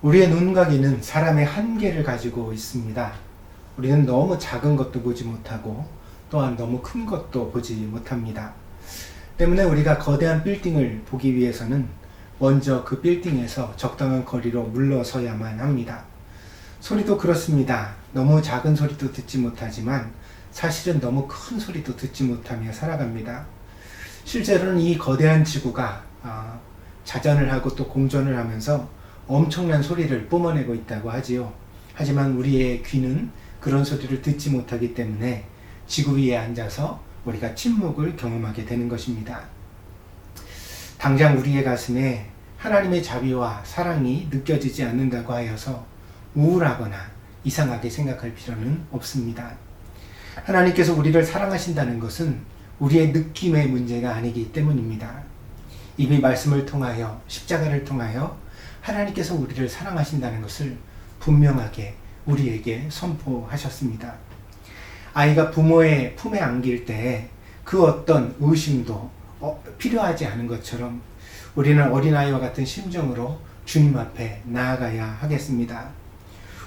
우리의 눈각이는 사람의 한계를 가지고 있습니다. 우리는 너무 작은 것도 보지 못하고 또한 너무 큰 것도 보지 못합니다. 때문에 우리가 거대한 빌딩을 보기 위해서는 먼저 그 빌딩에서 적당한 거리로 물러서야만 합니다. 소리도 그렇습니다. 너무 작은 소리도 듣지 못하지만 사실은 너무 큰 소리도 듣지 못하며 살아갑니다. 실제로는 이 거대한 지구가 자전을 하고 또 공전을 하면서 엄청난 소리를 뿜어내고 있다고 하지요. 하지만 우리의 귀는 그런 소리를 듣지 못하기 때문에 지구 위에 앉아서 우리가 침묵을 경험하게 되는 것입니다. 당장 우리의 가슴에 하나님의 자비와 사랑이 느껴지지 않는다고 하여서 우울하거나 이상하게 생각할 필요는 없습니다. 하나님께서 우리를 사랑하신다는 것은 우리의 느낌의 문제가 아니기 때문입니다. 이미 말씀을 통하여 십자가를 통하여 하나님께서 우리를 사랑하신다는 것을 분명하게 우리에게 선포하셨습니다. 아이가 부모의 품에 안길 때 그 어떤 의심도 필요하지 않은 것처럼 우리는 어린아이와 같은 심정으로 주님 앞에 나아가야 하겠습니다.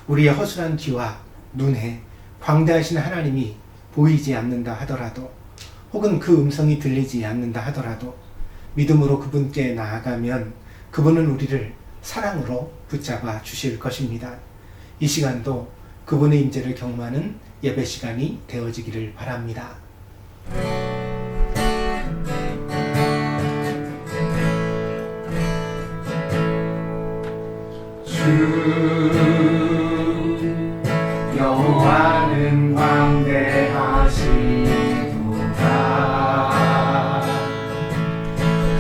우리의 허술한 귀와 눈에 광대하신 하나님이 보이지 않는다 하더라도 혹은 그 음성이 들리지 않는다 하더라도 믿음으로 그분께 나아가면 그분은 우리를 사랑으로 붙잡아 주실 것입니다. 이 시간도 그분의 임재를 경험하는 예배 시간이 되어지기를 바랍니다. 주 여호와는 광대하시도다.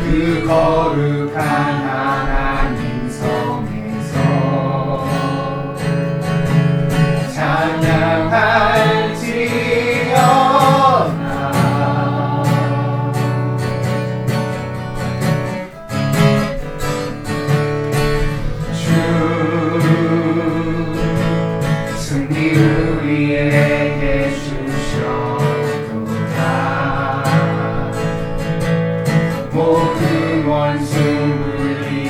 그 거룩한 하나님 성에서 찬양할지어다. 승리 우리에게 주셨도다. 모든 원수 물리치셨네.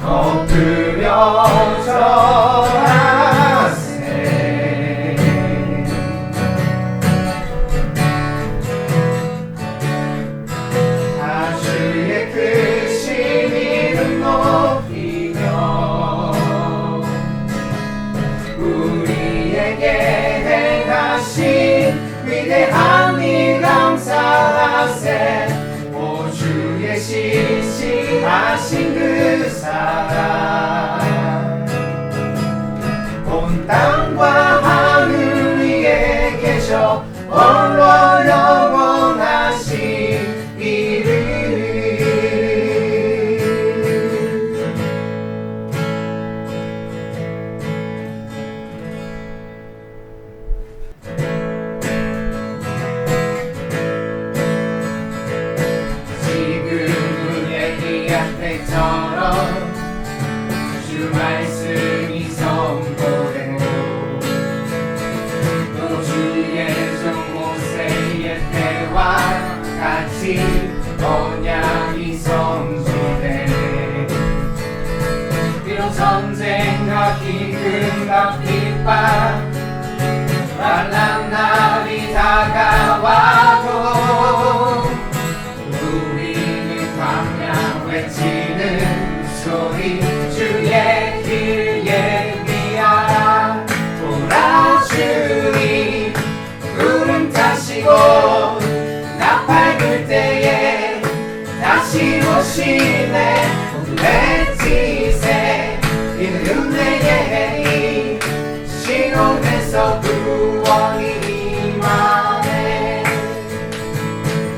엎드려 절하세. 다 주의 크신 이름 높이며 우리에게 행하신 위대한 일 감사하세. 오 주의 신실하신 그 사랑 온 땅과 하늘 위에 계셔 홀로 영원하시기를. 지금은 예기한 때처럼 주 말씀이 선포되고 또 주의 종 모세의 때와 같이 언약이 성취되네. 비록 전쟁과 기근과 핍박 환난 날이 다가와도 우리는 광야 외치는 소리 주의 길 예비하라. 돌아주리 구름 타시고 나팔 불 때에 다시 오시네. 모두 외치세. 이는 은혜의 신혼에서 구원이 임하네.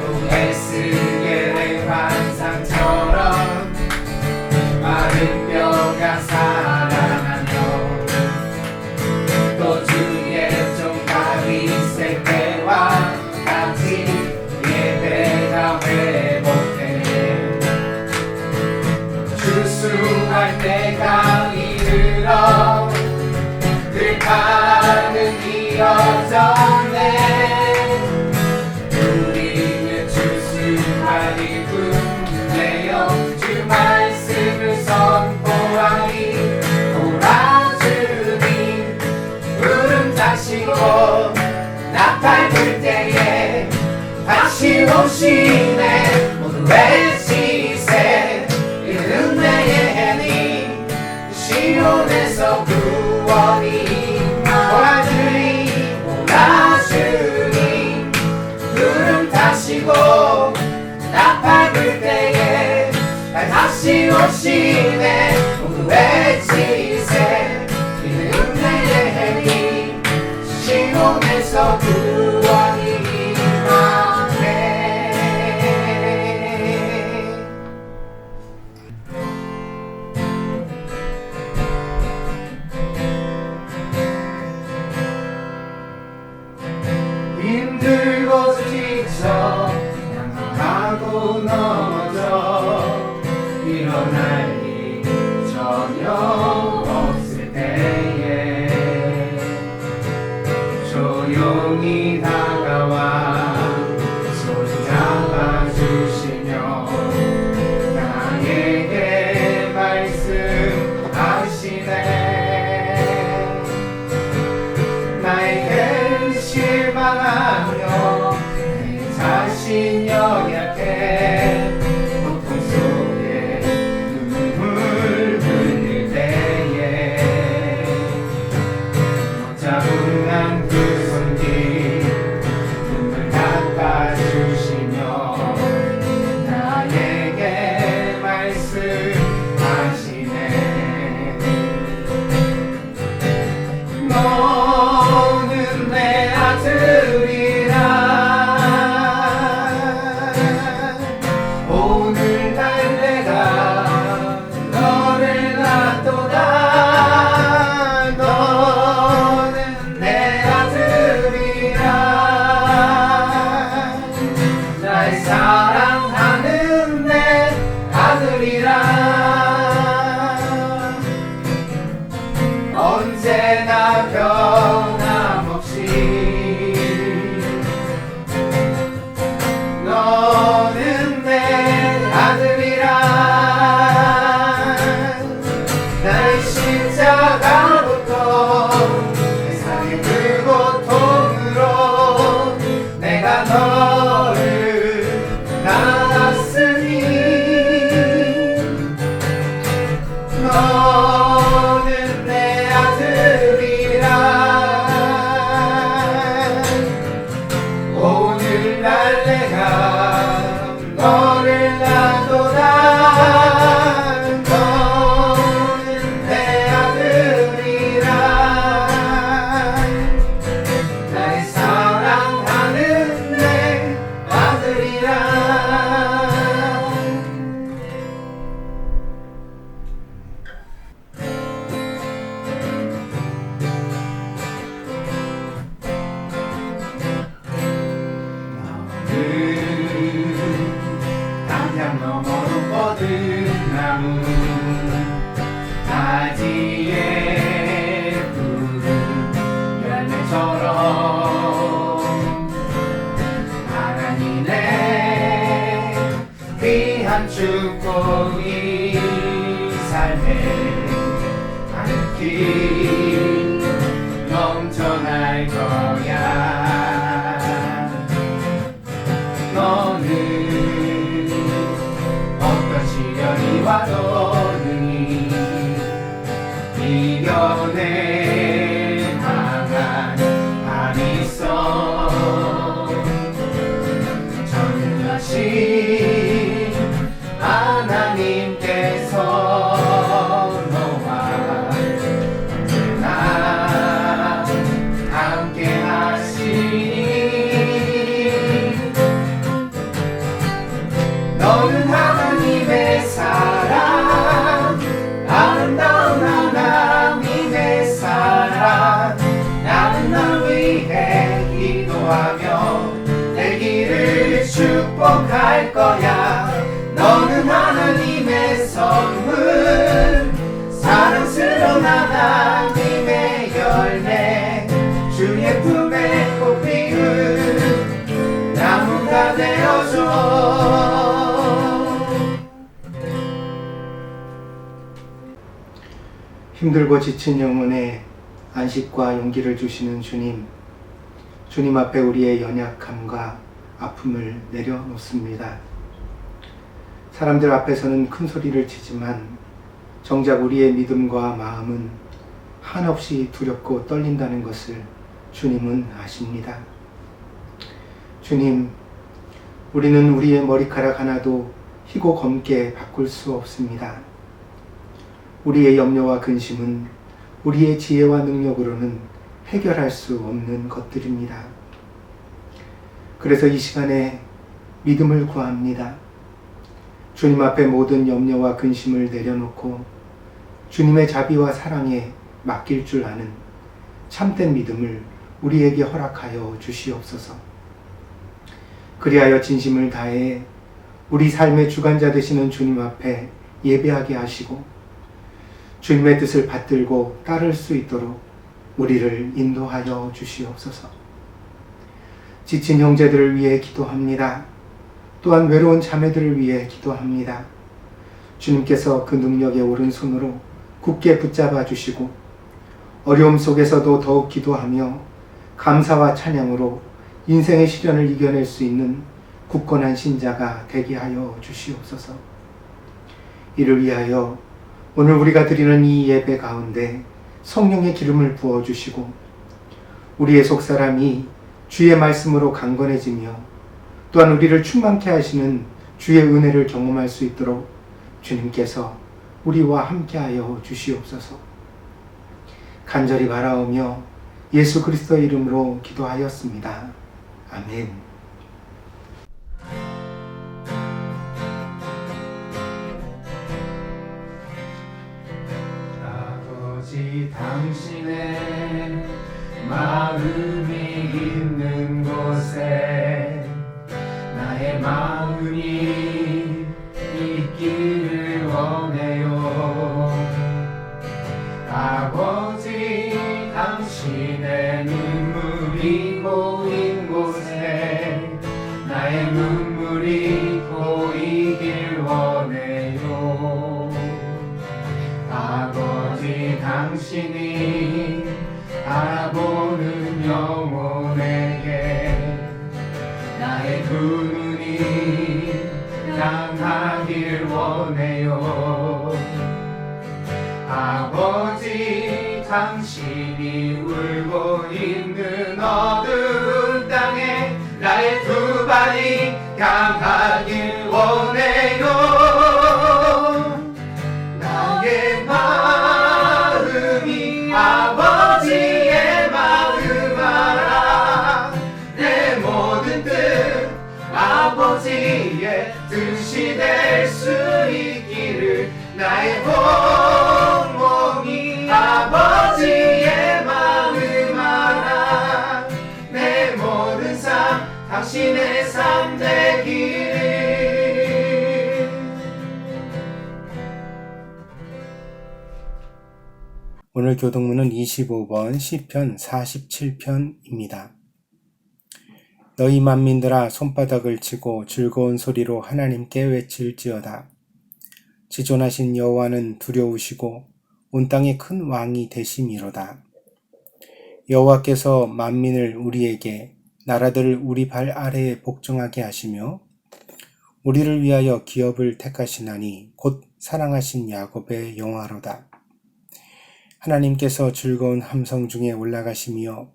또 에스겔의 환상처럼 마른 뼈가 살아나며 또 주의 종 다윗의 때와 같이 예배가 회복되네. 주수할 때가 이르러 들판은 이어졌네. 우리는 주수하리 분내어 오시네 모두 외치세 이 은혜의 해니 시온에서 구원이 몰아주니 구름 타시고 나팔 불 때에 다시 오시네 모두 외치세 이 은혜의 해니 시온에서 구원이 임하네. 힘들고 지쳐 양상하고 넘어져 일어날 일 전혀 없을 때에 조용히 다가와 손 잡아주시며 나에게 말씀하시네. 나에게 실망하며 내 자신 연약해 고통 속에 눈물 흘릴 때에 차분한 그 손길 눈물 닦아주시며 나에게 말씀하시네. 너는 내 아들이라 오늘날 내가 너를 낳도다. 너는 내 아들이라 날 사랑하는 내 아들이라 언제나 변함없이 너는 내 아들이라 나의 십자가부터 세상의 그 고통으로 내가 너를 낳았으니 너는 내 아들이라 오늘날 내가 너를 낳도다. 너는 내 아들이라 나의 사랑하는 내 아들이라. 담양 너머로 뻗은 나무 가지에 푸른 열매처럼 하나님의 귀한 축복이 삶에 가득히 넘쳐날 거야. 너는 어떤 시련이 와도 능히 이겨내 강한 밤이 있어. 전능하신 하나님께서 너와 언제나 함께 하시니 너는 하나님의 사랑 아름다운 하나님의 사랑 나는 널 위해 기도하며 내 길을 축복할 거야. 너는 하나님의 선물 사랑스러운 하나님의 열매 주의 품에 꽃 피운 나무가 되어줘. 힘들고 지친 영혼에 안식과 용기를 주시는 주님, 주님 앞에 우리의 연약함과 아픔을 내려놓습니다. 사람들 앞에서는 큰 소리를 치지만 정작 우리의 믿음과 마음은 한없이 두렵고 떨린다는 것을 주님은 아십니다. 주님, 우리는 우리의 머리카락 하나도 희고 검게 바꿀 수 없습니다. 우리의 염려와 근심은 우리의 지혜와 능력으로는 해결할 수 없는 것들입니다. 그래서 이 시간에 믿음을 구합니다. 주님 앞에 모든 염려와 근심을 내려놓고 주님의 자비와 사랑에 맡길 줄 아는 참된 믿음을 우리에게 허락하여 주시옵소서. 그리하여 진심을 다해 우리 삶의 주관자 되시는 주님 앞에 예배하게 하시고 주님의 뜻을 받들고 따를 수 있도록 우리를 인도하여 주시옵소서. 지친 형제들을 위해 기도합니다. 또한 외로운 자매들을 위해 기도합니다. 주님께서 그 능력의 오른손으로 굳게 붙잡아 주시고 어려움 속에서도 더욱 기도하며 감사와 찬양으로 인생의 시련을 이겨낼 수 있는 굳건한 신자가 되게 하여 주시옵소서. 이를 위하여 오늘 우리가 드리는 이 예배 가운데 성령의 기름을 부어주시고 우리의 속사람이 주의 말씀으로 강건해지며 또한 우리를 충만케 하시는 주의 은혜를 경험할 수 있도록 주님께서 우리와 함께하여 주시옵소서. 간절히 바라오며 예수 그리스도의 이름으로 기도하였습니다. 아멘. 아버지, 당신의 마음이 있는 곳에 나의 마음이 있기를 원해요. 아버지, 당신의 눈물이 고인 곳에 나의 눈물이 고이길 원해요. 아버지, 당신이 알아보는 영혼에게 나의 두 눈이 향하길 원해요. 아버지, 당신이 울고 있는 어두운 땅에 나의 두 발이 향하길 원해요. 나의 마음이 아버지의 마음 알아. 내 모든 뜻 아버지의 뜻이 될 수 있기를 나의 몸이 아버지의 마음 알아. 내 모든 삶 당신의 삶 되기를. 오늘 교독문은 25번 시편 47편입니다. 너희 만민들아 손바닥을 치고 즐거운 소리로 하나님께 외칠지어다. 지존하신 여호와는 두려우시고 온 땅에 큰 왕이 되심이로다. 여호와께서 만민을 우리에게 나라들을 우리 발 아래에 복종하게 하시며 우리를 위하여 기업을 택하시나니 곧 사랑하신 야곱의 영화로다. 하나님께서 즐거운 함성 중에 올라가시며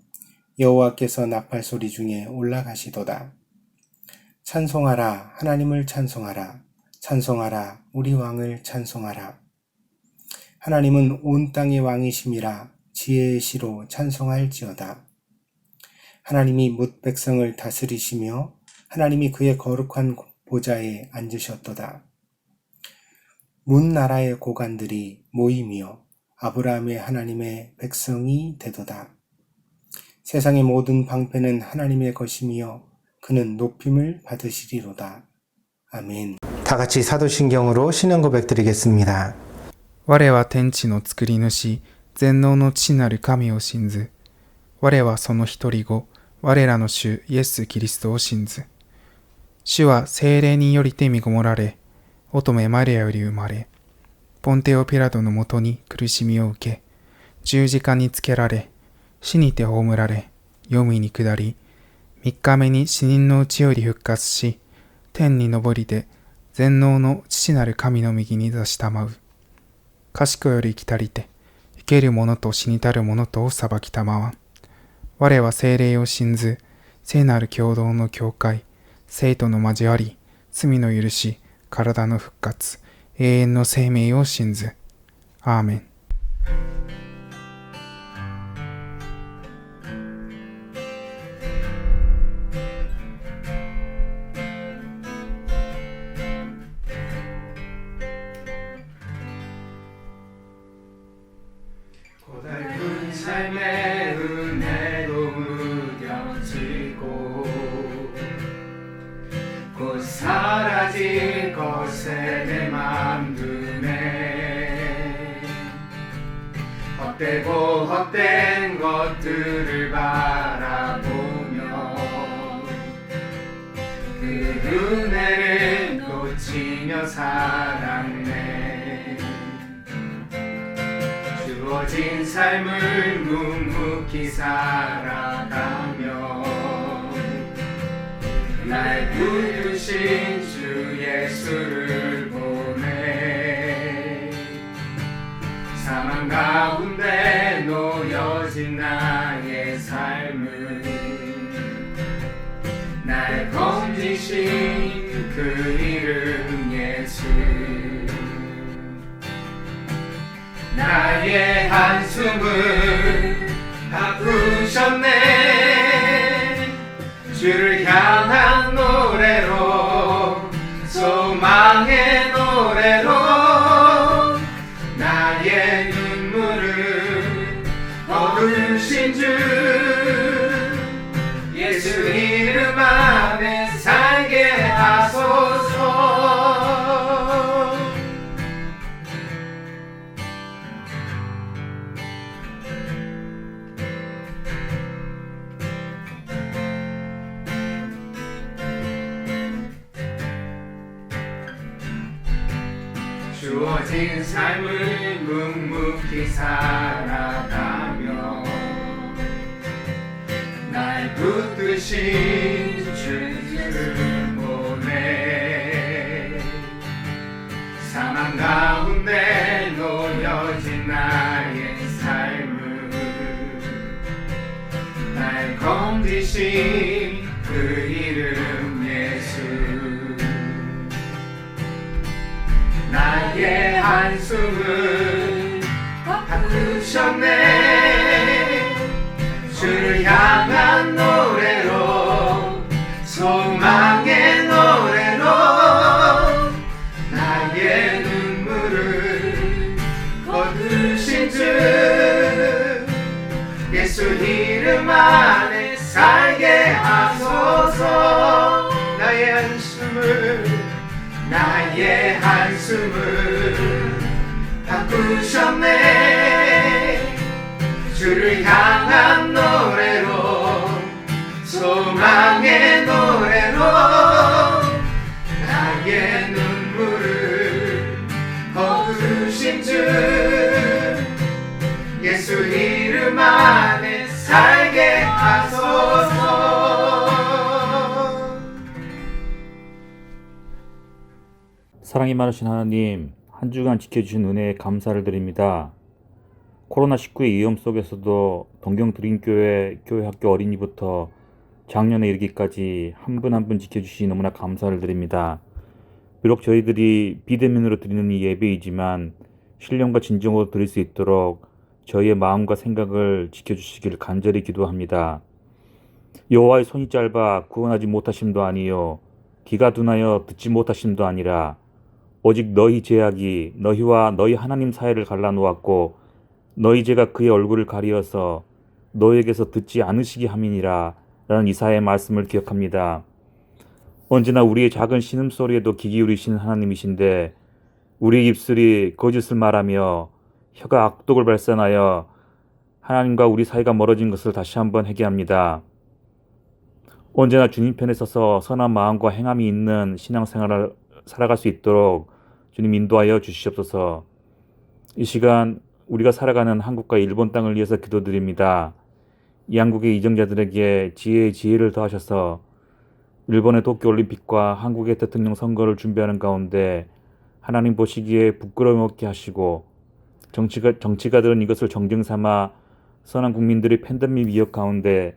여호와께서 나팔 소리 중에 올라가시도다. 찬송하라, 하나님을 찬송하라. 찬송하라, 우리 왕을 찬송하라. 하나님은 온 땅의 왕이심이라 지혜의 시로 찬송할지어다. 하나님이 뭇 백성을 다스리시며 하나님이 그의 거룩한 보좌에 앉으셨도다. 문 나라의 고관들이 모이며 아브라함의 하나님의 백성이 되도다. 세상의 모든 방패는 하나님의 것이며 그는 높임을 받으시리로다. 아멘. 다 같이 사도신경으로 신앙 고백 드리겠습니다. 我は天地の作り主、全能の父なる神を信ず。我はその一人子、我らの主イエス・キリストを信ず。主は聖霊によりて身ごもられ、乙女マリアより生まれ、ポンテオ・ピラトのもとに苦しみを受け、十字架につけられ、死にて葬られ、黄泉に下り、3日目に死人のうちより復活し、天に昇りて全能の父なる神の右に座したまう。賢より来たりて、生ける者と死にたる者とを裁きたまわん。我は聖霊を信ず、聖なる共同の教会、聖徒の交わり、罪の許し、体の復活、永遠の生命を信ず。アーメン。고달픈 삶의 은혜로 무뎌지고 곧 사라질 것에 내 맘 두네. 헛되고 헛된 것들을 바라보며 그 은혜를 놓치며 살았네. 주어진 삶을 묵묵히 살아가며 날 부르신 주 예수를 보내. 사망 가운데 놓여진 나의 삶을 날 건지신 그 이름 예수. 나의 한숨을 바꾸셨네. 주를 향한 노래로, 소망의 노래로 나의 눈물을 거두신 주 예수 이름 안에 살게 하소서. 주어진 삶을 묵묵히 살아가며 날 붙드신 주를 보내. 사망 가운데 놓여진 나의 삶을 날 건지신 그 이름 예수. 나의 한숨을 바꾸셨네. 주를 향한 노래로, 소망의 노래로 나의 눈물을 거두신 주 예수 이름 안에 살게 하소서. 나의 한숨을 바꾸셨네. 주를 향한 노래로, 소망의 노래로 나의 눈물을 거두신 주 예수 이름 안에 살게 하소서. 사랑이 많으신 하나님, 한 주간 지켜주신 은혜에 감사를 드립니다. 코로나19의 위험 속에서도 동경드림교회 교회학교 어린이부터 작년에 이르기까지 한 분 한 분 지켜주시니 너무나 감사를 드립니다. 비록 저희들이 비대면으로 드리는 이 예배이지만 신령과 진정으로 드릴 수 있도록 저희의 마음과 생각을 지켜주시기를 간절히 기도합니다. 여호와의 손이 짧아 구원하지 못하심도 아니요 귀가 둔하여 듣지 못하심도 아니라 오직 너희 죄악이 너희와 너희 하나님 사이를 갈라놓았고 너희 죄가 그의 얼굴을 가리어서 너희에게서 듣지 않으시게 함이니라 라는 이사야의 말씀을 기억합니다. 언제나 우리의 작은 신음소리에도 귀 기울이시는 하나님이신데 우리의 입술이 거짓을 말하며 혀가 악독을 발산하여 하나님과 우리 사이가 멀어진 것을 다시 한번 회개합니다. 언제나 주님 편에 서서 선한 마음과 행함이 있는 신앙생활을 살아갈 수 있도록 주님 인도하여 주시옵소서. 이 시간 우리가 살아가는 한국과 일본 땅을 위해서 기도드립니다. 양국의 이정자들에게 지혜의 지혜를 더하셔서 일본의 도쿄올림픽과 한국의 대통령 선거를 준비하는 가운데 하나님 보시기에 부끄러움 없게 하시고 정치가들은 이것을 정쟁 삼아 선한 국민들이 팬데믹 위협 가운데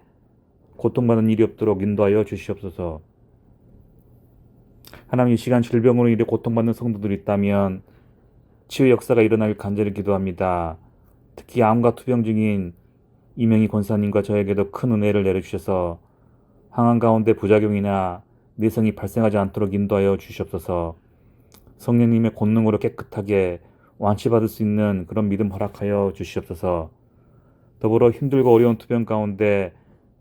고통받는 일이 없도록 인도하여 주시옵소서. 하나님, 이 시간 질병으로 인해 고통받는 성도들이 있다면 치유 역사가 일어나길 간절히 기도합니다. 특히 암과 투병 중인 이명희 권사님과 저에게도 큰 은혜를 내려주셔서 항암 가운데 부작용이나 내성이 발생하지 않도록 인도하여 주시옵소서. 성령님의 권능으로 깨끗하게 완치받을 수 있는 그런 믿음 허락하여 주시옵소서. 더불어 힘들고 어려운 투병 가운데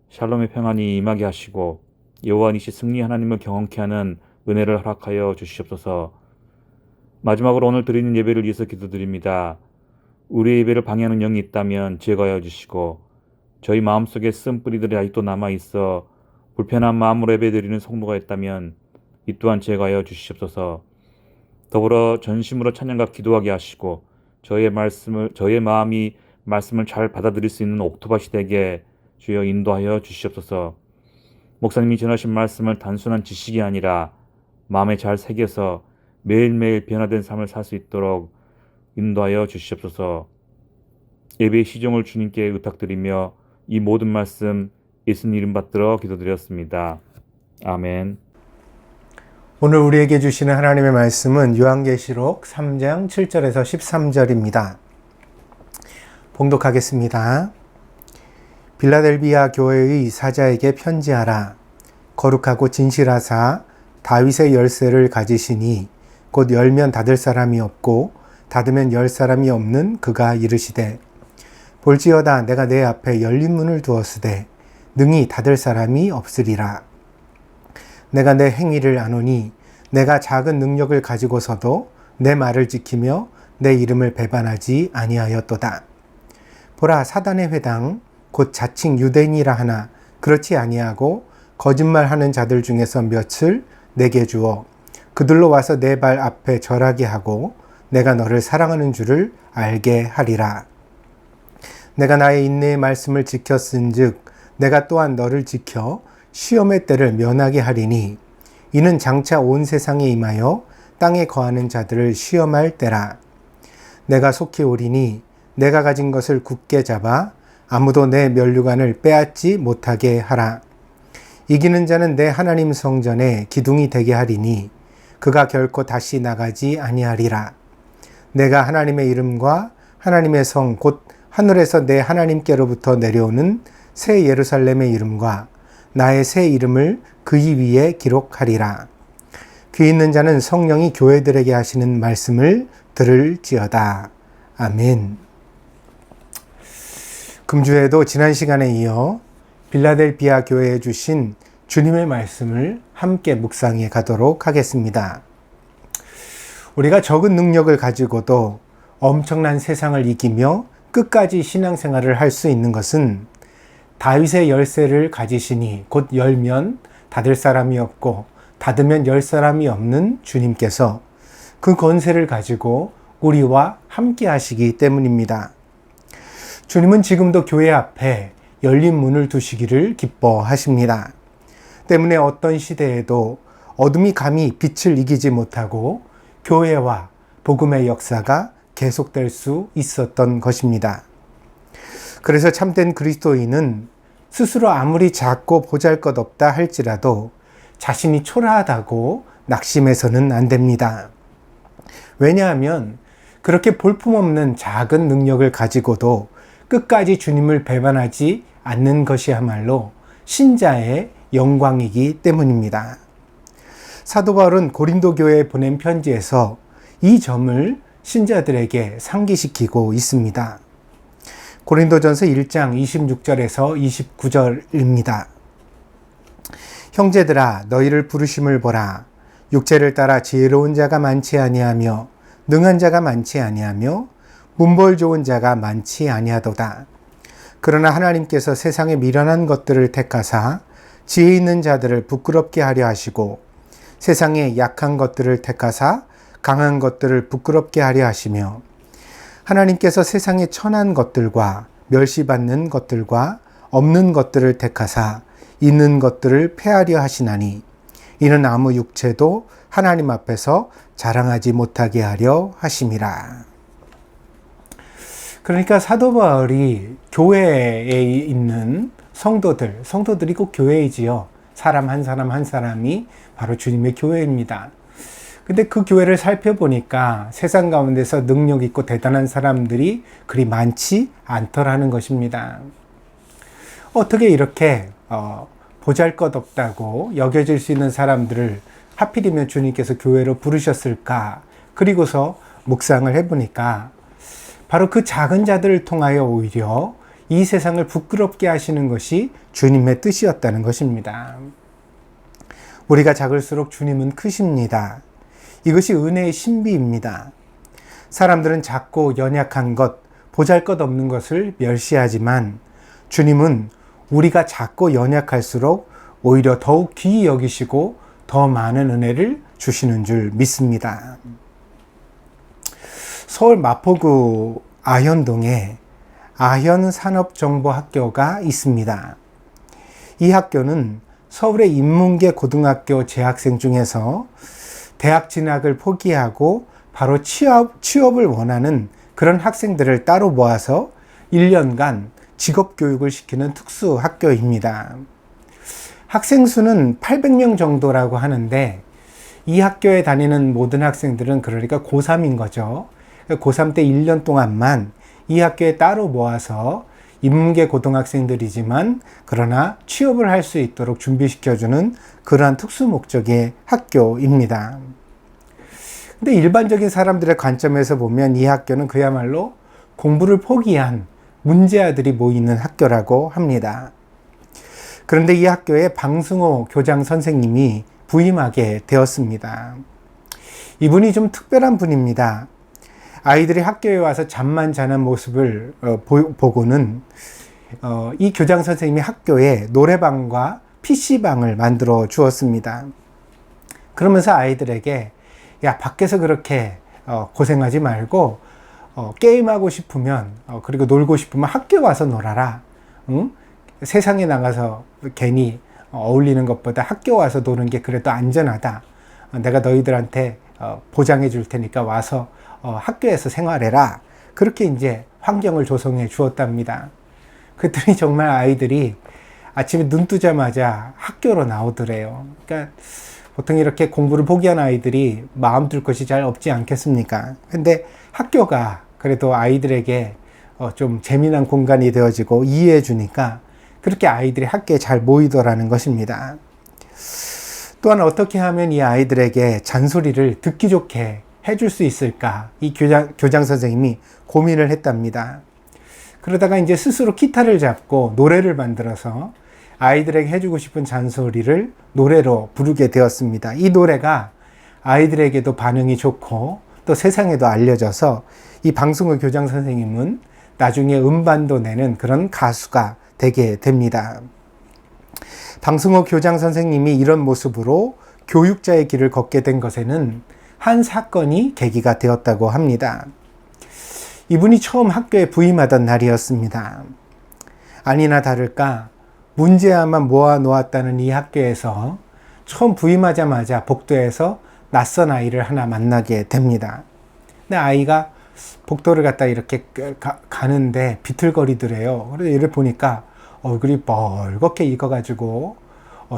샬롬의 평안이 임하게 하시고 여호와니시 승리 하나님을 경험케 하는 은혜를 허락하여 주시옵소서. 마지막으로 오늘 드리는 예배를 위해서 기도드립니다. 우리의 예배를 방해하는 영이 있다면 제거하여 주시고 저희 마음속에 쓴뿌리들이 아직도 남아있어 불편한 마음으로 예배드리는 성도가 있다면 이 또한 제거하여 주시옵소서. 더불어 전심으로 찬양과 기도하게 하시고 저의 마음이 말씀을 잘 받아들일 수 있는 옥토밭이 되게 주여 인도하여 주시옵소서. 목사님이 전하신 말씀을 단순한 지식이 아니라 마음에 잘 새겨서 매일매일 변화된 삶을 살 수 있도록 인도하여 주시옵소서. 예배의 시종을 주님께 의탁드리며 이 모든 말씀 예수님 이름 받들어 기도드렸습니다. 아멘. 오늘 우리에게 주시는 하나님의 말씀은 요한계시록 3장 7절에서 13절입니다. 봉독하겠습니다. 빌라델비아 교회의 사자에게 편지하라. 거룩하고 진실하사 다윗의 열쇠를 가지시니 곧 열면 닫을 사람이 없고 닫으면 열 사람이 없는 그가 이르시되 볼지어다 내가 내 앞에 열린 문을 두었으되 능히 닫을 사람이 없으리라. 내가 내 행위를 아노니 내가 작은 능력을 가지고서도 내 말을 지키며 내 이름을 배반하지 아니하였도다. 보라, 사단의 회당 곧 자칭 유대인이라 하나 그렇지 아니하고 거짓말하는 자들 중에서 몇을 내게 주어 그들로 와서 내 발 앞에 절하게 하고 내가 너를 사랑하는 줄을 알게 하리라. 내가 나의 인내의 말씀을 지켰은즉 내가 또한 너를 지켜 시험의 때를 면하게 하리니 이는 장차 온 세상에 임하여 땅에 거하는 자들을 시험할 때라. 내가 속히 오리니 내가 가진 것을 굳게 잡아 아무도 내 면류관을 빼앗지 못하게 하라. 이기는 자는 내 하나님 성전에 기둥이 되게 하리니 그가 결코 다시 나가지 아니하리라. 내가 하나님의 이름과 하나님의 성 곧 하늘에서 내 하나님께로부터 내려오는 새 예루살렘의 이름과 나의 새 이름을 그이 위에 기록하리라. 귀 있는 자는 성령이 교회들에게 하시는 말씀을 들을지어다. 아멘. 금주에도 지난 시간에 이어 빌라델비아 교회에 주신 주님의 말씀을 함께 묵상해 가도록 하겠습니다. 우리가 적은 능력을 가지고도 엄청난 세상을 이기며 끝까지 신앙생활을 할 수 있는 것은 다윗의 열쇠를 가지시니 곧 열면 닫을 사람이 없고 닫으면 열 사람이 없는 주님께서 그 권세를 가지고 우리와 함께 하시기 때문입니다. 주님은 지금도 교회 앞에 열린 문을 두시기를 기뻐하십니다. 때문에 어떤 시대에도 어둠이 감히 빛을 이기지 못하고 교회와 복음의 역사가 계속될 수 있었던 것입니다. 그래서 참된 그리스도인은 스스로 아무리 작고 보잘것없다 할지라도 자신이 초라하다고 낙심해서는 안 됩니다. 왜냐하면 그렇게 볼품없는 작은 능력을 가지고도 끝까지 주님을 배반하지 않는 것이야말로 신자의 영광이기 때문입니다. 사도 바울은 고린도 교회에 보낸 편지에서 이 점을 신자들에게 상기시키고 있습니다. 고린도전서 1장 26절에서 29절입니다. 형제들아 너희를 부르심을 보라. 육체를 따라 지혜로운 자가 많지 아니하며 능한 자가 많지 아니하며 문벌 좋은 자가 많지 아니하도다. 그러나 하나님께서 세상의 미련한 것들을 택하사 지혜 있는 자들을 부끄럽게 하려 하시고 세상의 약한 것들을 택하사 강한 것들을 부끄럽게 하려 하시며 하나님께서 세상의 천한 것들과 멸시받는 것들과 없는 것들을 택하사 있는 것들을 폐하려 하시나니 이는 아무 육체도 하나님 앞에서 자랑하지 못하게 하려 하심이라. 그러니까 사도 바울이 교회에 있는 성도들이 꼭 교회이지요. 사람 한 사람 한 사람이 바로 주님의 교회입니다. 근데 그 교회를 살펴보니까 세상 가운데서 능력 있고 대단한 사람들이 그리 많지 않더라는 것입니다. 어떻게 이렇게 보잘것없다고 여겨질 수 있는 사람들을 하필이면 주님께서 교회로 부르셨을까? 그리고서 묵상을 해보니까 바로 그 작은 자들을 통하여 오히려 이 세상을 부끄럽게 하시는 것이 주님의 뜻이었다는 것입니다. 우리가 작을수록 주님은 크십니다. 이것이 은혜의 신비입니다. 사람들은 작고 연약한 것, 보잘것없는 것을 멸시하지만 주님은 우리가 작고 연약할수록 오히려 더욱 귀히 여기시고 더 많은 은혜를 주시는 줄 믿습니다. 서울 마포구 아현동에 아현산업정보학교가 있습니다. 이 학교는 서울의 인문계 고등학교 재학생 중에서 대학 진학을 포기하고 바로 취업을 원하는 그런 학생들을 따로 모아서 1년간 직업교육을 시키는 특수학교입니다. 학생 수는 800명 정도라고 하는데 이 학교에 다니는 모든 학생들은 그러니까 고3인 거죠. 고3 때 1년 동안만 이 학교에 따로 모아서 인문계 고등학생들이지만 그러나 취업을 할 수 있도록 준비시켜주는 그러한 특수 목적의 학교입니다. 근데 일반적인 사람들의 관점에서 보면 이 학교는 그야말로 공부를 포기한 문제아들이 모이는 학교라고 합니다. 그런데 이 학교에 방승호 교장 선생님이 부임하게 되었습니다. 이분이 좀 특별한 분입니다. 아이들이 학교에 와서 잠만 자는 모습을 보고는 이 교장 선생님이 학교에 노래방과 PC방을 만들어 주었습니다. 그러면서 아이들에게 야, 밖에서 그렇게 고생하지 말고 게임하고 싶으면 그리고 놀고 싶으면 학교 와서 놀아라. 응? 세상에 나가서 괜히 어울리는 것보다 학교 와서 노는 게 그래도 안전하다. 내가 너희들한테 보장해 줄 테니까 와서 학교에서 생활해라. 그렇게 이제 환경을 조성해 주었답니다. 그랬더니 정말 아이들이 아침에 눈 뜨자마자 학교로 나오더래요. 그러니까 보통 이렇게 공부를 포기한 아이들이 마음 둘 것이 잘 없지 않겠습니까? 근데 학교가 그래도 아이들에게 좀 재미난 공간이 되어지고 이해해 주니까 그렇게 아이들이 학교에 잘 모이더라는 것입니다. 또한 어떻게 하면 이 아이들에게 잔소리를 듣기 좋게 해줄 수 있을까? 이 교장 선생님이 고민을 했답니다. 그러다가 이제 스스로 기타를 잡고 노래를 만들어서 아이들에게 해주고 싶은 잔소리를 노래로 부르게 되었습니다. 이 노래가 아이들에게도 반응이 좋고 또 세상에도 알려져서 이 방승호 교장 선생님은 나중에 음반도 내는 그런 가수가 되게 됩니다. 방승호 교장 선생님이 이런 모습으로 교육자의 길을 걷게 된 것에는 한 사건이 계기가 되었다고 합니다. 이분이 처음 학교에 부임하던 날이었습니다. 아니나 다를까 문제아만 모아놓았다는 이 학교에서 처음 부임하자마자 복도에서 낯선 아이를 하나 만나게 됩니다. 근데 아이가 복도를 갖다 이렇게 가는데 비틀거리더래요. 그래서 얘를 보니까 얼굴이 벌겋게 익어가지고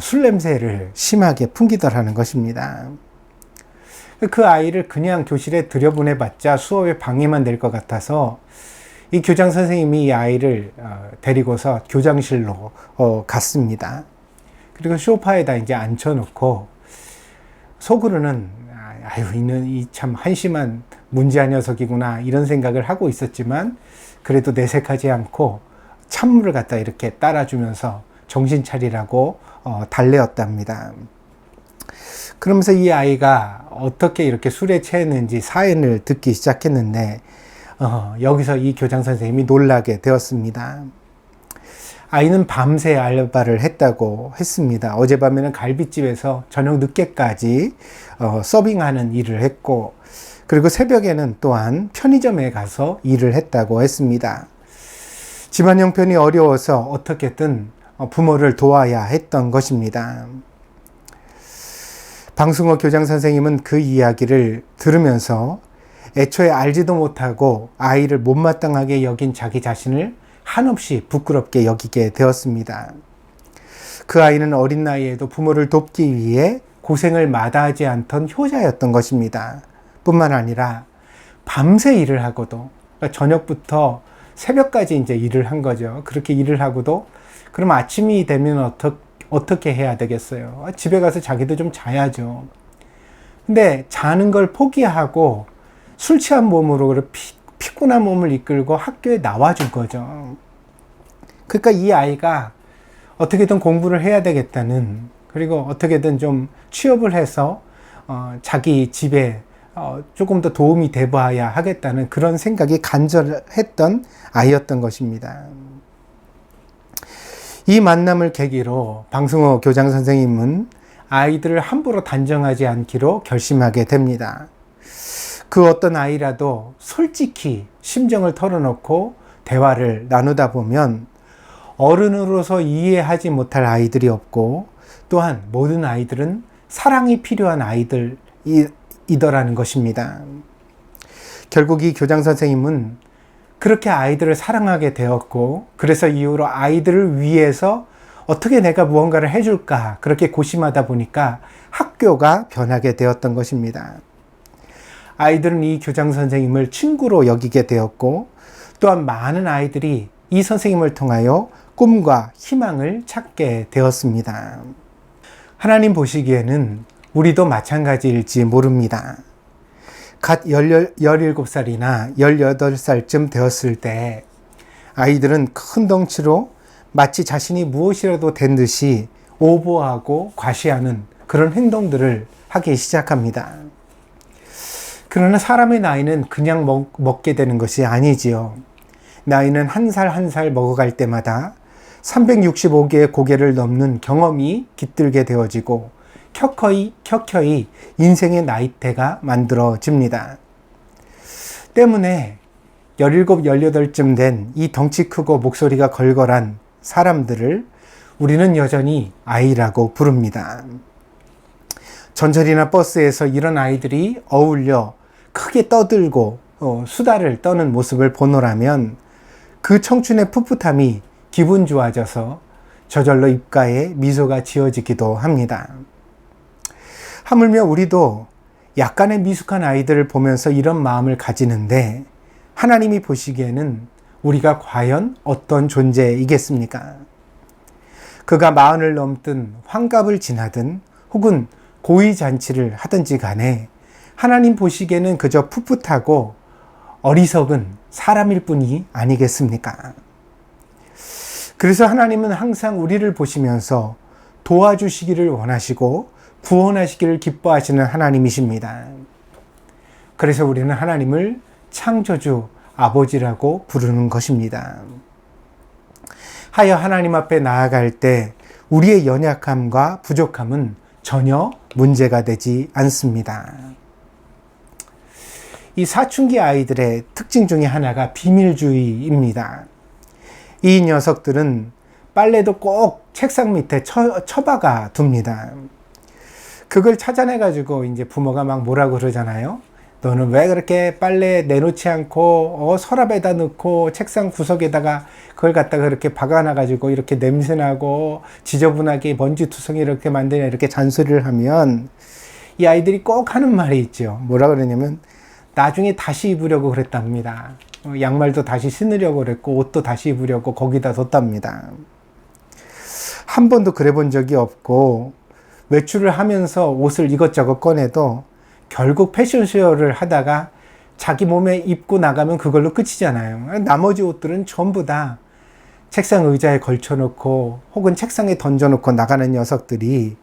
술 냄새를 심하게 풍기더라는 것입니다. 그 아이를 그냥 교실에 들여보내봤자 수업에 방해만 될 것 같아서 이 교장 선생님이 이 아이를 데리고서 교장실로 갔습니다. 그리고 소파에다 이제 앉혀놓고 속으로는 아유, 이 참 한심한 문제아 녀석이구나 이런 생각을 하고 있었지만 그래도 내색하지 않고 찬물을 갖다 이렇게 따라주면서 정신 차리라고 달래었답니다. 그러면서 이 아이가 어떻게 이렇게 술에 취했는지 사연을 듣기 시작했는데 여기서 이 교장 선생님이 놀라게 되었습니다. 아이는 밤새 알바를 했다고 했습니다. 어젯밤에는 갈비집에서 저녁 늦게까지 서빙하는 일을 했고 그리고 새벽에는 또한 편의점에 가서 일을 했다고 했습니다. 집안 형편이 어려워서 어떻게든 부모를 도와야 했던 것입니다. 방승호 교장 선생님은 그 이야기를 들으면서 애초에 알지도 못하고 아이를 못마땅하게 여긴 자기 자신을 한없이 부끄럽게 여기게 되었습니다. 그 아이는 어린 나이에도 부모를 돕기 위해 고생을 마다하지 않던 효자였던 것입니다. 뿐만 아니라 밤새 일을 하고도, 그러니까 저녁부터 새벽까지 이제 일을 한 거죠. 그렇게 일을 하고도 그럼 아침이 되면 어떻게 해야 되겠어요? 집에 가서 자기도 좀 자야죠. 근데 자는 걸 포기하고 술 취한 몸으로 피곤한 몸을 이끌고 학교에 나와준 거죠. 그러니까 이 아이가 어떻게든 공부를 해야 되겠다는, 그리고 어떻게든 좀 취업을 해서 자기 집에 조금 더 도움이 돼 봐야 하겠다는 그런 생각이 간절했던 아이였던 것입니다. 이 만남을 계기로 방승호 교장 선생님은 아이들을 함부로 단정하지 않기로 결심하게 됩니다. 그 어떤 아이라도 솔직히 심정을 털어놓고 대화를 나누다 보면 어른으로서 이해하지 못할 아이들이 없고, 또한 모든 아이들은 사랑이 필요한 아이들이더라는 것입니다. 결국 이 교장 선생님은 그렇게 아이들을 사랑하게 되었고, 그래서 이후로 아이들을 위해서 어떻게 내가 무언가를 해줄까 그렇게 고심하다 보니까 학교가 변하게 되었던 것입니다. 아이들은 이 교장 선생님을 친구로 여기게 되었고, 또한 많은 아이들이 이 선생님을 통하여 꿈과 희망을 찾게 되었습니다. 하나님 보시기에는 우리도 마찬가지일지 모릅니다. 갓 17살이나 18살쯤 되었을 때 아이들은 큰 덩치로 마치 자신이 무엇이라도 된 듯이 오버하고 과시하는 그런 행동들을 하기 시작합니다. 그러나 사람의 나이는 그냥 먹게 되는 것이 아니지요. 나이는 한 살 한 살 먹어갈 때마다 365개의 고개를 넘는 경험이 깃들게 되어지고 켜켜이 인생의 나이대가 만들어집니다. 때문에 17, 18쯤 된 이 덩치 크고 목소리가 걸걸한 사람들을 우리는 여전히 아이라고 부릅니다. 전철이나 버스에서 이런 아이들이 어울려 크게 떠들고 수다를 떠는 모습을 보노라면 그 청춘의 풋풋함이 기분 좋아져서 저절로 입가에 미소가 지어지기도 합니다. 하물며 우리도 약간의 미숙한 아이들을 보면서 이런 마음을 가지는데, 하나님이 보시기에는 우리가 과연 어떤 존재이겠습니까? 그가 40을 넘든 환갑을 지나든 혹은 고위잔치를 하든지 간에 하나님 보시기에는 그저 풋풋하고 어리석은 사람일 뿐이 아니겠습니까? 그래서 하나님은 항상 우리를 보시면서 도와주시기를 원하시고 구원하시기를 기뻐하시는 하나님이십니다. 그래서 우리는 하나님을 창조주 아버지라고 부르는 것입니다. 하여 하나님 앞에 나아갈 때 우리의 연약함과 부족함은 전혀 문제가 되지 않습니다. 이 사춘기 아이들의 특징 중에 하나가 비밀주의입니다. 이 녀석들은 빨래도 꼭 책상 밑에 처박아 둡니다. 그걸 찾아내가지고 이제 부모가 막 뭐라고 그러잖아요. 너는 왜 그렇게 빨래 내놓지 않고 서랍에다 넣고 책상 구석에다가 그걸 갖다가 그렇게 박아놔가지고 이렇게 냄새나고 지저분하게 먼지투성이 이렇게 만드냐, 이렇게 잔소리를 하면 이 아이들이 꼭 하는 말이 있죠. 뭐라 그러냐면 나중에 다시 입으려고 그랬답니다. 양말도 다시 신으려고 그랬고 옷도 다시 입으려고 거기다 뒀답니다. 한 번도 그래 본 적이 없고, 외출을 하면서 옷을 이것저것 꺼내도 결국 패션쇼를 하다가 자기 몸에 입고 나가면 그걸로 끝이잖아요. 나머지 옷들은 전부 다 책상 의자에 걸쳐놓고 혹은 책상에 던져놓고 나가는 녀석들이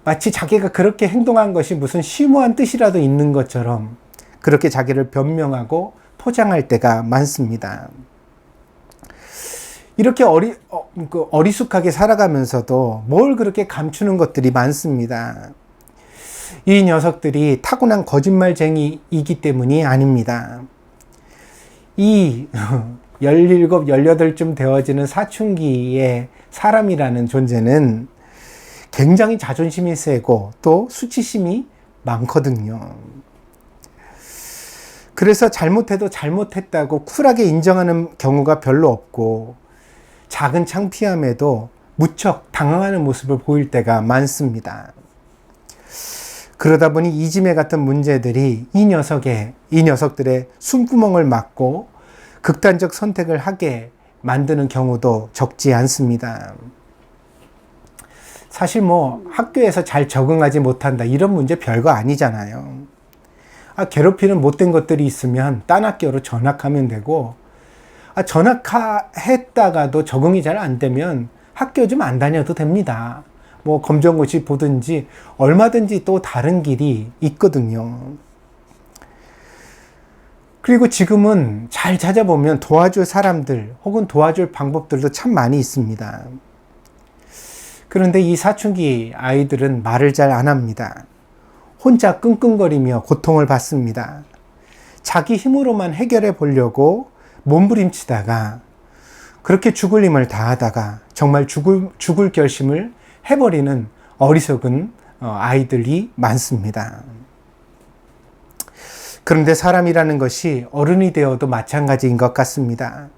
마치 자기가 그렇게 행동한 것이 무슨 심오한 뜻이라도 있는 것처럼 그렇게 자기를 변명하고 포장할 때가 많습니다. 이렇게 어리숙하게 살아가면서도 뭘 그렇게 감추는 것들이 많습니다. 이 녀석들이 타고난 거짓말쟁이이기 때문이 아닙니다. 이 17, 18쯤 되어지는 사춘기의 사람이라는 존재는 굉장히 자존심이 세고 또 수치심이 많거든요. 그래서 잘못해도 잘못했다고 쿨하게 인정하는 경우가 별로 없고 작은 창피함에도 무척 당황하는 모습을 보일 때가 많습니다. 그러다 보니 이지메 같은 문제들이 이 녀석들의 숨구멍을 막고 극단적 선택을 하게 만드는 경우도 적지 않습니다. 사실 학교에서 잘 적응하지 못한다 이런 문제 별거 아니잖아요. 괴롭히는 못된 것들이 있으면 딴 학교로 전학하면 되고, 전학했다가도 적응이 잘 안 되면 학교 좀 안 다녀도 됩니다. 검정고시 보든지 얼마든지 또 다른 길이 있거든요. 그리고 지금은 잘 찾아보면 도와줄 사람들 혹은 도와줄 방법들도 참 많이 있습니다. 그런데 이 사춘기 아이들은 말을 잘 안 합니다. 혼자 끙끙거리며 고통을 받습니다. 자기 힘으로만 해결해 보려고 몸부림치다가 그렇게 죽을 힘을 다하다가 정말 죽을 결심을 해버리는 어리석은 아이들이 많습니다. 그런데 사람이라는 것이 어른이 되어도 마찬가지인 것 같습니다.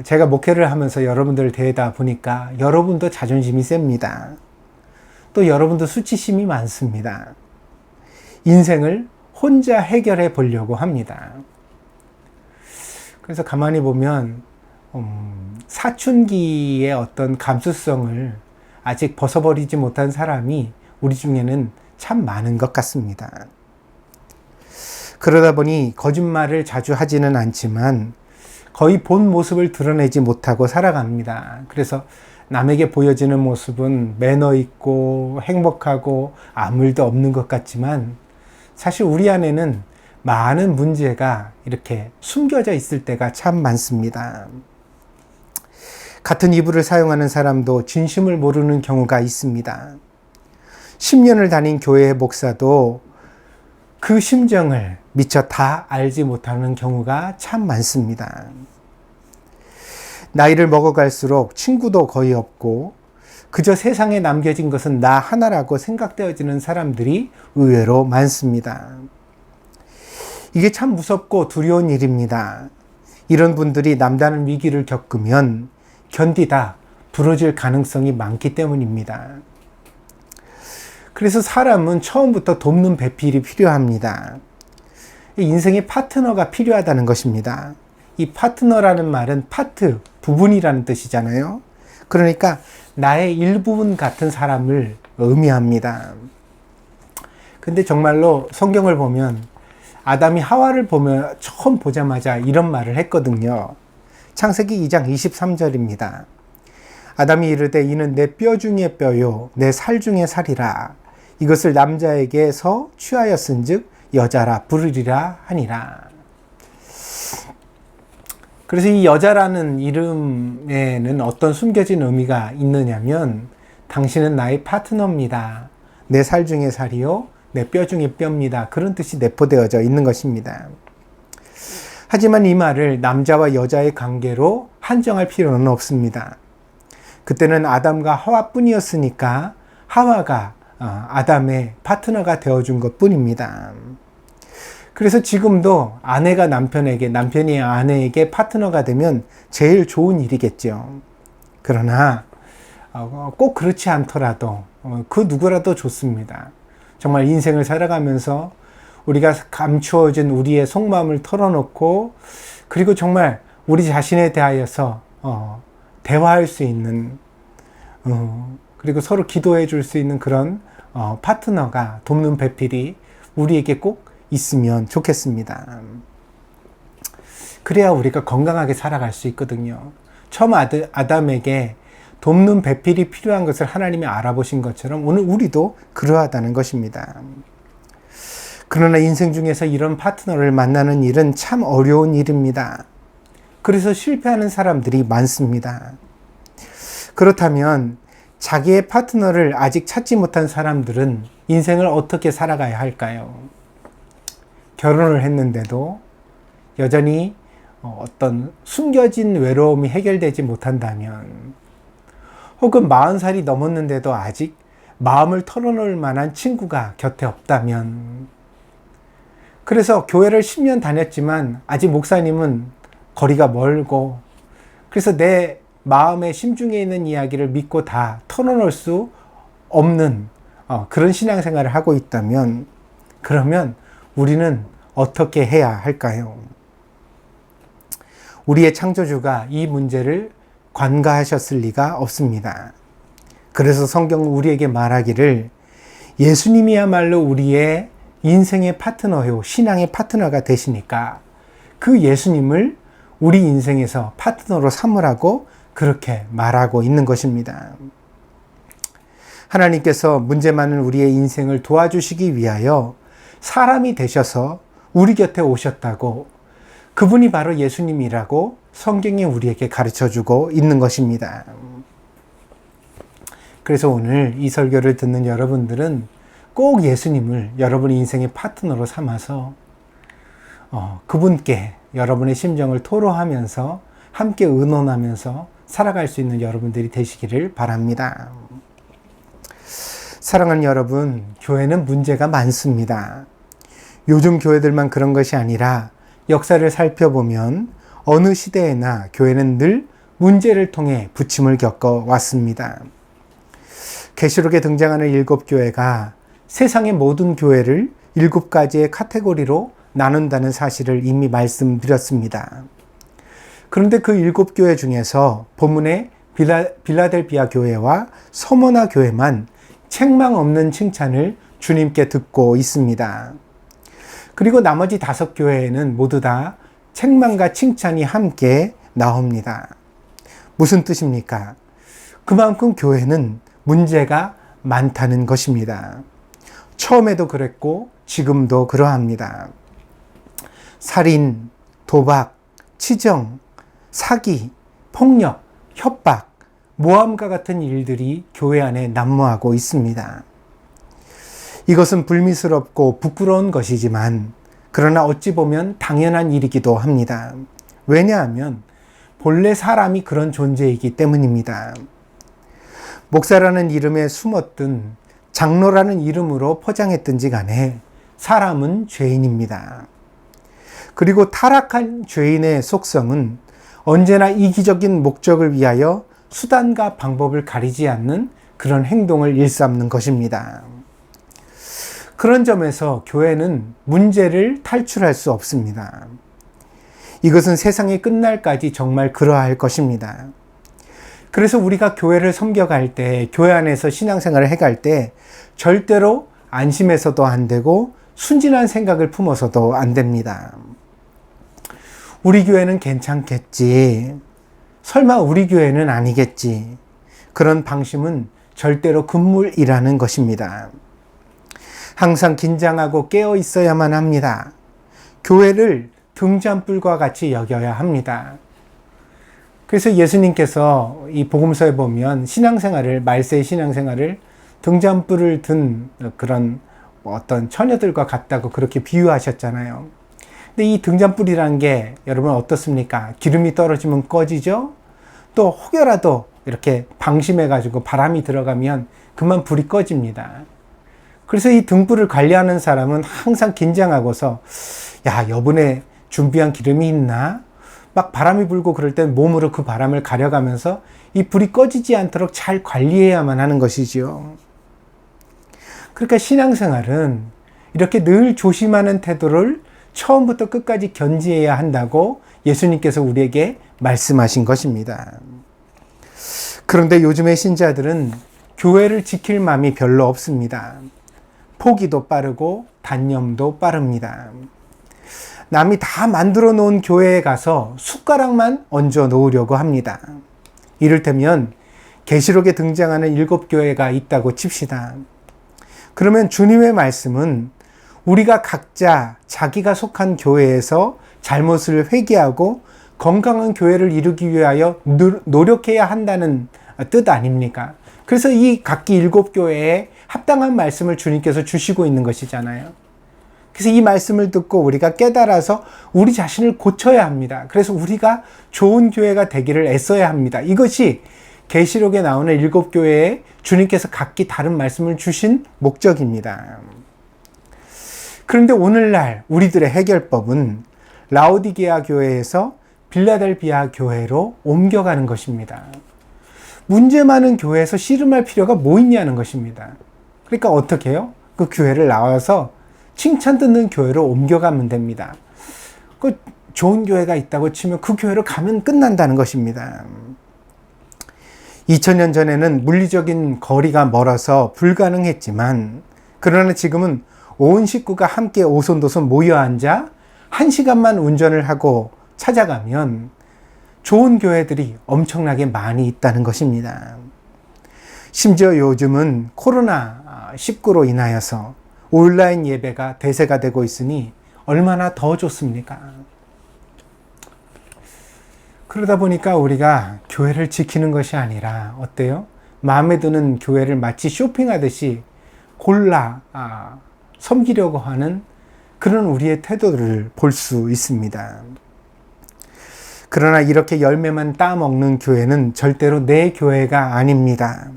제가 목회를 하면서 여러분들을 대하다 보니까 여러분도 자존심이 셉니다. 또 여러분도 수치심이 많습니다. 인생을 혼자 해결해 보려고 합니다. 그래서 가만히 보면 사춘기의 어떤 감수성을 아직 벗어버리지 못한 사람이 우리 중에는 참 많은 것 같습니다. 그러다 보니 거짓말을 자주 하지는 않지만 거의 본 모습을 드러내지 못하고 살아갑니다. 그래서 남에게 보여지는 모습은 매너 있고 행복하고 아무 일도 없는 것 같지만 사실 우리 안에는 많은 문제가 이렇게 숨겨져 있을 때가 참 많습니다. 같은 이불을 사용하는 사람도 진심을 모르는 경우가 있습니다. 10년을 다닌 교회의 목사도 그 심정을 미처 다 알지 못하는 경우가 참 많습니다. 나이를 먹어갈수록 친구도 거의 없고 그저 세상에 남겨진 것은 나 하나라고 생각되어지는 사람들이 의외로 많습니다. 이게 참 무섭고 두려운 일입니다. 이런 분들이 남다른 위기를 겪으면 견디다 부러질 가능성이 많기 때문입니다. 그래서 사람은 처음부터 돕는 배필이 필요합니다. 인생에 파트너가 필요하다는 것입니다. 이 파트너라는 말은 파트, 부분이라는 뜻이잖아요. 그러니까 나의 일부분 같은 사람을 의미합니다. 근데 정말로 성경을 보면 아담이 하와를 보면 처음 보자마자 이런 말을 했거든요. 창세기 2장 23절입니다. 아담이 이르되 이는 내 뼈 중에 뼈요 내 살 중에 살이라. 이것을 남자에게서 취하였은즉 여자라 부르리라 하니라. 그래서 이 여자라는 이름에는 어떤 숨겨진 의미가 있느냐면 당신은 나의 파트너입니다. 내 살 중에 살이요 내 뼈 중에 뼈입니다. 그런 뜻이 내포되어져 있는 것입니다. 하지만 이 말을 남자와 여자의 관계로 한정할 필요는 없습니다. 그때는 아담과 하와뿐이었으니까 하와가 아담의 파트너가 되어준 것 뿐입니다. 그래서 지금도 아내가 남편에게, 남편이 아내에게 파트너가 되면 제일 좋은 일이겠죠. 그러나 꼭 그렇지 않더라도 그 누구라도 좋습니다. 정말 인생을 살아가면서 우리가 감추어진 우리의 속마음을 털어놓고 그리고 정말 우리 자신에 대하여서 대화할 수 있는 그리고 서로 기도해 줄 수 있는 그런 파트너가 돕는 배필이 우리에게 꼭 있으면 좋겠습니다. 그래야 우리가 건강하게 살아갈 수 있거든요. 처음 아담에게 돕는 배필이 필요한 것을 하나님이 알아보신 것처럼 오늘 우리도 그러하다는 것입니다. 그러나 인생 중에서 이런 파트너를 만나는 일은 참 어려운 일입니다. 그래서 실패하는 사람들이 많습니다. 그렇다면 자기의 파트너를 아직 찾지 못한 사람들은 인생을 어떻게 살아가야 할까요? 결혼을 했는데도 여전히 어떤 숨겨진 외로움이 해결되지 못한다면, 혹은 40살이 넘었는데도 아직 마음을 털어놓을 만한 친구가 곁에 없다면, 그래서 교회를 10년 다녔지만 아직 목사님은 거리가 멀고, 그래서 내 마음의 심중에 있는 이야기를 믿고 다 털어놓을 수 없는 그런 신앙생활을 하고 있다면, 그러면 우리는 어떻게 해야 할까요? 우리의 창조주가 이 문제를 관가하셨을 리가 없습니다. 그래서 성경은 우리에게 말하기를 예수님이야말로 우리의 인생의 파트너요, 신앙의 파트너가 되시니까 그 예수님을 우리 인생에서 파트너로 삼으라고 그렇게 말하고 있는 것입니다. 하나님께서 문제 많은 우리의 인생을 도와주시기 위하여 사람이 되셔서 우리 곁에 오셨다고, 그분이 바로 예수님이라고 성경이 우리에게 가르쳐주고 있는 것입니다. 그래서 오늘 이 설교를 듣는 여러분들은 꼭 예수님을 여러분의 인생의 파트너로 삼아서 그분께 여러분의 심정을 토로하면서 함께 의논하면서 살아갈 수 있는 여러분들이 되시기를 바랍니다. 사랑하는 여러분, 교회는 문제가 많습니다. 요즘 교회들만 그런 것이 아니라 역사를 살펴보면 어느 시대에나 교회는 늘 문제를 통해 부침을 겪어왔습니다. 계시록에 등장하는 7교회가 세상의 모든 교회를 7가지의 카테고리로 나눈다는 사실을 이미 말씀드렸습니다. 그런데 그 7교회 중에서 본문의 빌라델비아 교회와 서머나 교회만 책망 없는 칭찬을 주님께 듣고 있습니다. 그리고 나머지 5교회에는 모두 다 책망과 칭찬이 함께 나옵니다. 무슨 뜻입니까? 그만큼 교회는 문제가 많다는 것입니다. 처음에도 그랬고 지금도 그러합니다. 살인, 도박, 치정, 사기, 폭력, 협박, 모함과 같은 일들이 교회 안에 난무하고 있습니다. 이것은 불미스럽고 부끄러운 것이지만 그러나 어찌 보면 당연한 일이기도 합니다. 왜냐하면 본래 사람이 그런 존재이기 때문입니다. 목사라는 이름에 숨었든 장로라는 이름으로 포장했든지 간에 사람은 죄인입니다. 그리고 타락한 죄인의 속성은 언제나 이기적인 목적을 위하여 수단과 방법을 가리지 않는 그런 행동을 일삼는 것입니다. 그런 점에서 교회는 문제를 탈출할 수 없습니다. 이것은 세상이 끝날까지 정말 그러할 것입니다. 그래서 우리가 교회를 섬겨갈 때, 교회 안에서 신앙생활을 해갈 때 절대로 안심해서도 안 되고 순진한 생각을 품어서도 안 됩니다. 우리 교회는 괜찮겠지. 설마 우리 교회는 아니겠지. 그런 방심은 절대로 금물이라는 것입니다. 항상 긴장하고 깨어 있어야만 합니다. 교회를 등잔불과 같이 여겨야 합니다. 그래서 예수님께서 이 복음서에 보면 신앙생활을, 말세의 신앙생활을 등잔불을 든 그런 어떤 처녀들과 같다고 그렇게 비유하셨잖아요. 근데 이 등잔불이라는 게 여러분 어떻습니까? 기름이 떨어지면 꺼지죠? 또 혹여라도 이렇게 방심해가지고 바람이 들어가면 그만 불이 꺼집니다. 그래서 이 등불을 관리하는 사람은 항상 긴장하고서 야, 여분에 준비한 기름이 있나? 막 바람이 불고 그럴 땐 몸으로 그 바람을 가려가면서 이 불이 꺼지지 않도록 잘 관리해야만 하는 것이지요. 그러니까 신앙생활은 이렇게 늘 조심하는 태도를 처음부터 끝까지 견지해야 한다고 예수님께서 우리에게 말씀하신 것입니다. 그런데 요즘의 신자들은 교회를 지킬 마음이 별로 없습니다. 포기도 빠르고 단념도 빠릅니다. 남이 다 만들어 놓은 교회에 가서 숟가락만 얹어 놓으려고 합니다. 이를테면 계시록에 등장하는 7교회가 있다고 칩시다. 그러면 주님의 말씀은 우리가 각자 자기가 속한 교회에서 잘못을 회개하고 건강한 교회를 이루기 위하여 노력해야 한다는 뜻 아닙니까? 그래서 이 각기 7교회에 합당한 말씀을 주님께서 주시고 있는 것이잖아요. 그래서 이 말씀을 듣고 우리가 깨달아서 우리 자신을 고쳐야 합니다. 그래서 우리가 좋은 교회가 되기를 애써야 합니다. 이것이 계시록에 나오는 7교회에 주님께서 각기 다른 말씀을 주신 목적입니다. 그런데 오늘날 우리들의 해결법은 라오디게아 교회에서 빌라델비아 교회로 옮겨가는 것입니다. 문제 많은 교회에서 씨름할 필요가 뭐 있냐는 것입니다. 그러니까 어떻게 해요? 그 교회를 나와서 칭찬 듣는 교회로 옮겨가면 됩니다. 그 좋은 교회가 있다고 치면 그 교회로 가면 끝난다는 것입니다. 2000년 전에는 물리적인 거리가 멀어서 불가능했지만, 그러나 지금은 온 식구가 함께 오손도손 모여 앉아 1시간만 운전을 하고 찾아가면 좋은 교회들이 엄청나게 많이 있다는 것입니다. 심지어 요즘은 코로나19로 인하여서 온라인 예배가 대세가 되고 있으니 얼마나 더 좋습니까? 그러다 보니까 우리가 교회를 지키는 것이 아니라 어때요? 마음에 드는 교회를 마치 쇼핑하듯이 골라 섬기려고 하는 그런 우리의 태도를 볼 수 있습니다. 그러나 이렇게 열매만 따먹는 교회는 절대로 내 교회가 아닙니다.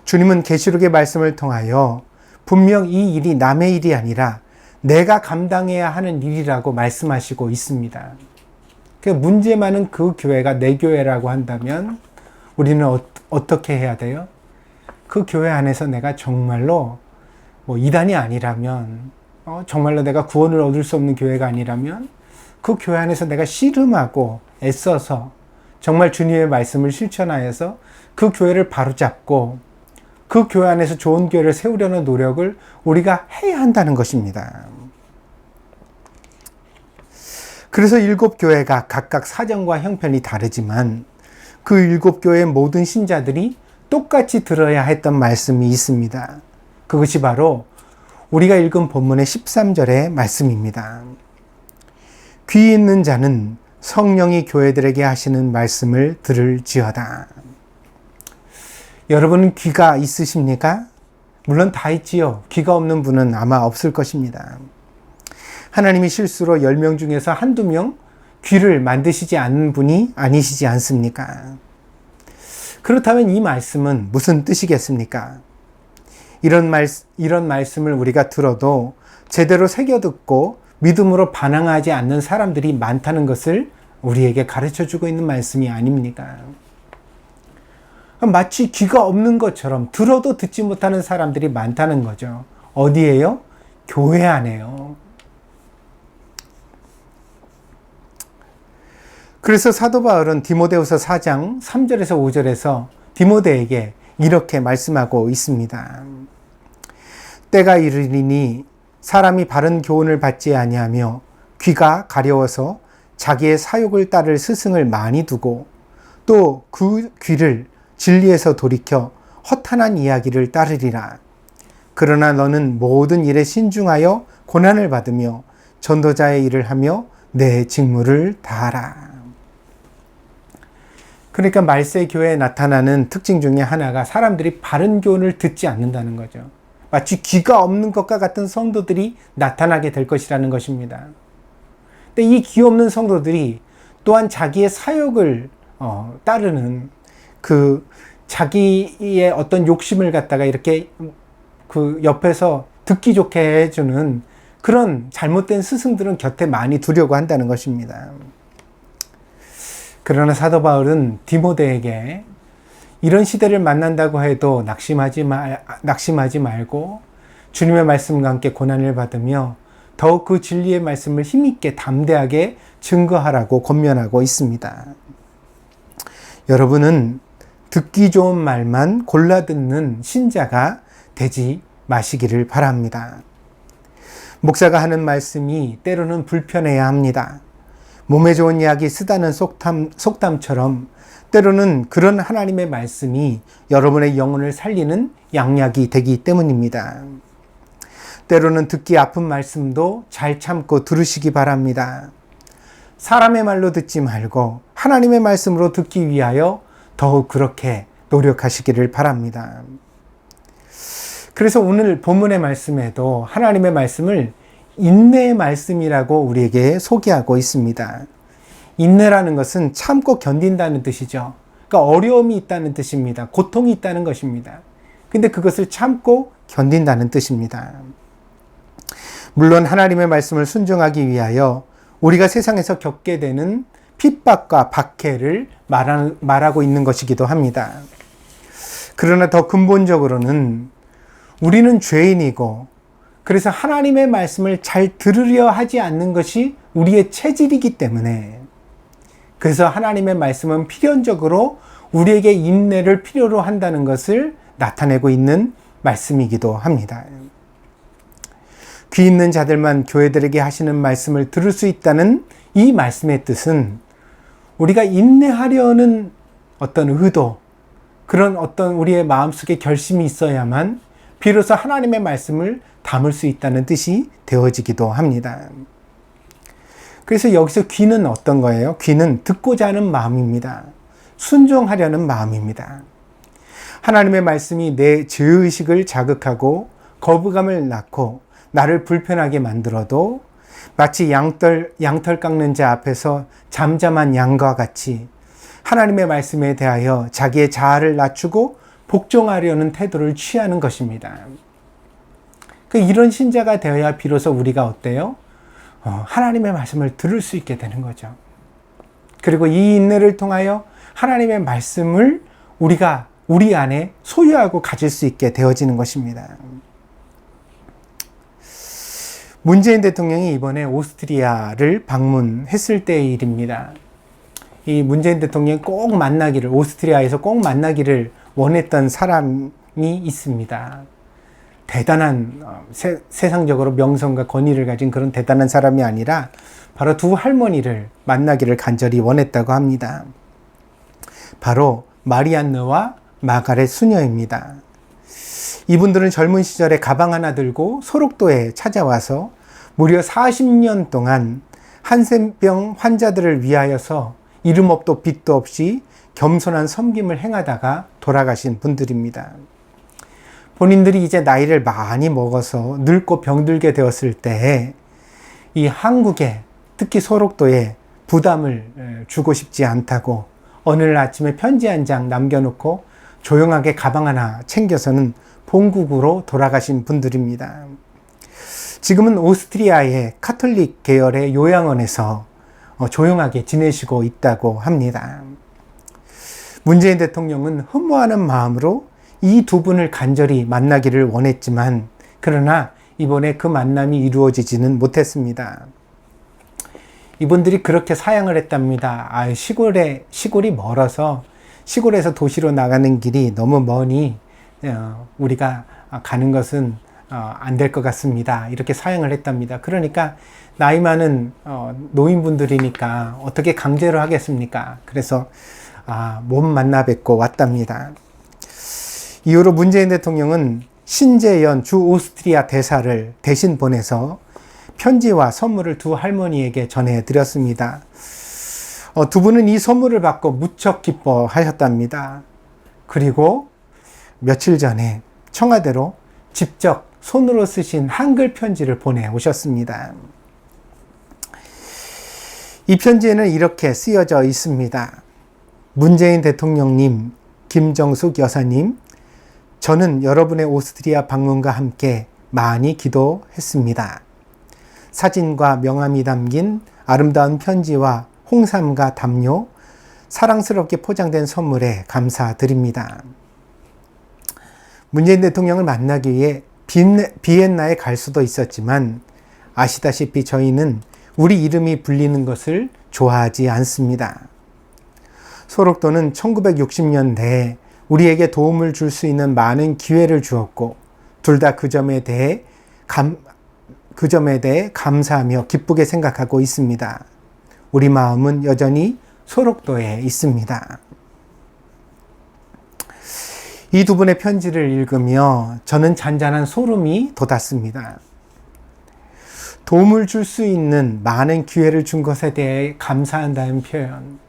주님은 계시록의 말씀을 통하여 분명 이 일이 남의 일이 아니라 내가 감당해야 하는 일이라고 말씀하시고 있습니다. 문제 많은 그 교회가 내 교회라고 한다면 우리는 어떻게 해야 돼요? 그 교회 안에서 내가 정말로 이단이 아니라면, 정말로 내가 구원을 얻을 수 없는 교회가 아니라면 그 교회 안에서 내가 씨름하고 애써서 정말 주님의 말씀을 실천하여서 그 교회를 바로잡고 그 교회 안에서 좋은 교회를 세우려는 노력을 우리가 해야 한다는 것입니다. 그래서 7교회가 각각 사정과 형편이 다르지만 그 7교회의 모든 신자들이 똑같이 들어야 했던 말씀이 있습니다. 그것이 바로 우리가 읽은 본문의 13절의 말씀입니다. 귀 있는 자는 성령이 교회들에게 하시는 말씀을 들을지어다. 여러분은 귀가 있으십니까? 물론 다 있지요. 귀가 없는 분은 아마 없을 것입니다. 하나님이 실수로 10명 중에서 한두 명 귀를 만드시지 않는 분이 아니시지 않습니까? 그렇다면 이 말씀은 무슨 뜻이겠습니까? 이런 말씀을 우리가 들어도 제대로 새겨듣고 믿음으로 반항하지 않는 사람들이 많다는 것을 우리에게 가르쳐주고 있는 말씀이 아닙니까? 마치 귀가 없는 것처럼 들어도 듣지 못하는 사람들이 많다는 거죠. 어디에요? 교회 안에요. 그래서 사도 바울은 디모데후서 4장 3절에서 5절에서 디모데에게 이렇게 말씀하고 있습니다. 때가 이르리니 사람이 바른 교훈을 받지 아니하며 귀가 가려워서 자기의 사욕을 따를 스승을 많이 두고 또 그 귀를 진리에서 돌이켜 허탄한 이야기를 따르리라. 그러나 너는 모든 일에 신중하여 고난을 받으며 전도자의 일을 하며 내 직무를 다하라. 그러니까 말세 교회에 나타나는 특징 중에 하나가 사람들이 바른 교훈을 듣지 않는다는 거죠. 마치 귀가 없는 것과 같은 성도들이 나타나게 될 것이라는 것입니다. 근데 이 귀 없는 성도들이 또한 자기의 사욕을 따르는 그 자기의 어떤 욕심을 갖다가 이렇게 그 옆에서 듣기 좋게 해주는 그런 잘못된 스승들은 곁에 많이 두려고 한다는 것입니다. 그러나 사도 바울은 디모데에게 이런 시대를 만난다고 해도 낙심하지 말고 주님의 말씀과 함께 고난을 받으며 더욱 그 진리의 말씀을 힘있게 담대하게 증거하라고 권면하고 있습니다. 여러분은 듣기 좋은 말만 골라 듣는 신자가 되지 마시기를 바랍니다. 목사가 하는 말씀이 때로는 불편해야 합니다. 몸에 좋은 약이 쓰다는 속담처럼 때로는 그런 하나님의 말씀이 여러분의 영혼을 살리는 양약이 되기 때문입니다. 때로는 듣기 아픈 말씀도 잘 참고 들으시기 바랍니다. 사람의 말로 듣지 말고 하나님의 말씀으로 듣기 위하여 더욱 그렇게 노력하시기를 바랍니다. 그래서 오늘 본문의 말씀에도 하나님의 말씀을 인내의 말씀이라고 우리에게 소개하고 있습니다. 인내라는 것은 참고 견딘다는 뜻이죠. 그러니까 어려움이 있다는 뜻입니다. 고통이 있다는 것입니다. 근데 그것을 참고 견딘다는 뜻입니다. 물론 하나님의 말씀을 순종하기 위하여 우리가 세상에서 겪게 되는 핍박과 박해를 말하고 있는 것이기도 합니다. 그러나 더 근본적으로는 우리는 죄인이고, 그래서 하나님의 말씀을 잘 들으려 하지 않는 것이 우리의 체질이기 때문에, 그래서 하나님의 말씀은 필연적으로 우리에게 인내를 필요로 한다는 것을 나타내고 있는 말씀이기도 합니다. 귀 있는 자들만 교회들에게 하시는 말씀을 들을 수 있다는 이 말씀의 뜻은 우리가 인내하려는 어떤 의도, 그런 어떤 우리의 마음속에 결심이 있어야만 비로소 하나님의 말씀을 담을 수 있다는 뜻이 되어지기도 합니다. 그래서 여기서 귀는 어떤 거예요? 귀는 듣고자 하는 마음입니다. 순종하려는 마음입니다. 하나님의 말씀이 내 죄의식을 자극하고 거부감을 낳고 나를 불편하게 만들어도 마치 양털 깎는 자 앞에서 잠잠한 양과 같이 하나님의 말씀에 대하여 자기의 자아를 낮추고 복종하려는 태도를 취하는 것입니다. 이런 신자가 되어야 비로소 우리가 어때요? 하나님의 말씀을 들을 수 있게 되는 거죠. 그리고 이 인내를 통하여 하나님의 말씀을 우리가 우리 안에 소유하고 가질 수 있게 되어지는 것입니다. 문재인 대통령이 이번에 오스트리아를 방문했을 때의 일입니다. 이 문재인 대통령이 꼭 만나기를, 오스트리아에서 꼭 만나기를 원했던 사람이 있습니다. 대단한 세상적으로 명성과 권위를 가진 그런 대단한 사람이 아니라 바로 두 할머니를 만나기를 간절히 원했다고 합니다. 바로 마리안느와 마가렛 수녀입니다. 이분들은 젊은 시절에 가방 하나 들고 소록도에 찾아와서 무려 40년 동안 한센병 환자들을 위하여서 이름 없도 빚도 없이 겸손한 섬김을 행하다가 돌아가신 분들입니다. 본인들이 이제 나이를 많이 먹어서 늙고 병들게 되었을 때 이 한국에, 특히 소록도에 부담을 주고 싶지 않다고 어느 날 아침에 편지 한 장 남겨놓고 조용하게 가방 하나 챙겨서는 본국으로 돌아가신 분들입니다. 지금은 오스트리아의 카톨릭 계열의 요양원에서 조용하게 지내시고 있다고 합니다. 문재인 대통령은 흠모하는 마음으로 이 두 분을 간절히 만나기를 원했지만, 그러나 이번에 그 만남이 이루어지지는 못했습니다. 이분들이 그렇게 사양을 했답니다. 시골이 멀어서 시골에서 도시로 나가는 길이 너무 머니 우리가 가는 것은 안 될 것 같습니다. 이렇게 사양을 했답니다. 그러니까 나이 많은 노인분들이니까 어떻게 강제로 하겠습니까? 그래서 못 만나 뵙고 왔답니다. 이후로 문재인 대통령은 신재연 주 오스트리아 대사를 대신 보내서 편지와 선물을 두 할머니에게 전해드렸습니다. 두 분은 이 선물을 받고 무척 기뻐하셨답니다. 그리고 며칠 전에 청와대로 직접 손으로 쓰신 한글 편지를 보내오셨습니다. 이 편지에는 이렇게 쓰여져 있습니다. 문재인 대통령님, 김정숙 여사님, 저는 여러분의 오스트리아 방문과 함께 많이 기도했습니다. 사진과 명함이 담긴 아름다운 편지와 홍삼과 담요, 사랑스럽게 포장된 선물에 감사드립니다. 문재인 대통령을 만나기 위해 비엔나에 갈 수도 있었지만 아시다시피 저희는 우리 이름이 불리는 것을 좋아하지 않습니다. 소록도는 1960년대에 우리에게 도움을 줄 수 있는 많은 기회를 주었고, 둘 다 그 점에 대해 감사하며 기쁘게 생각하고 있습니다. 우리 마음은 여전히 소록도에 있습니다. 이 두 분의 편지를 읽으며 저는 잔잔한 소름이 돋았습니다. 도움을 줄 수 있는 많은 기회를 준 것에 대해 감사한다는 표현.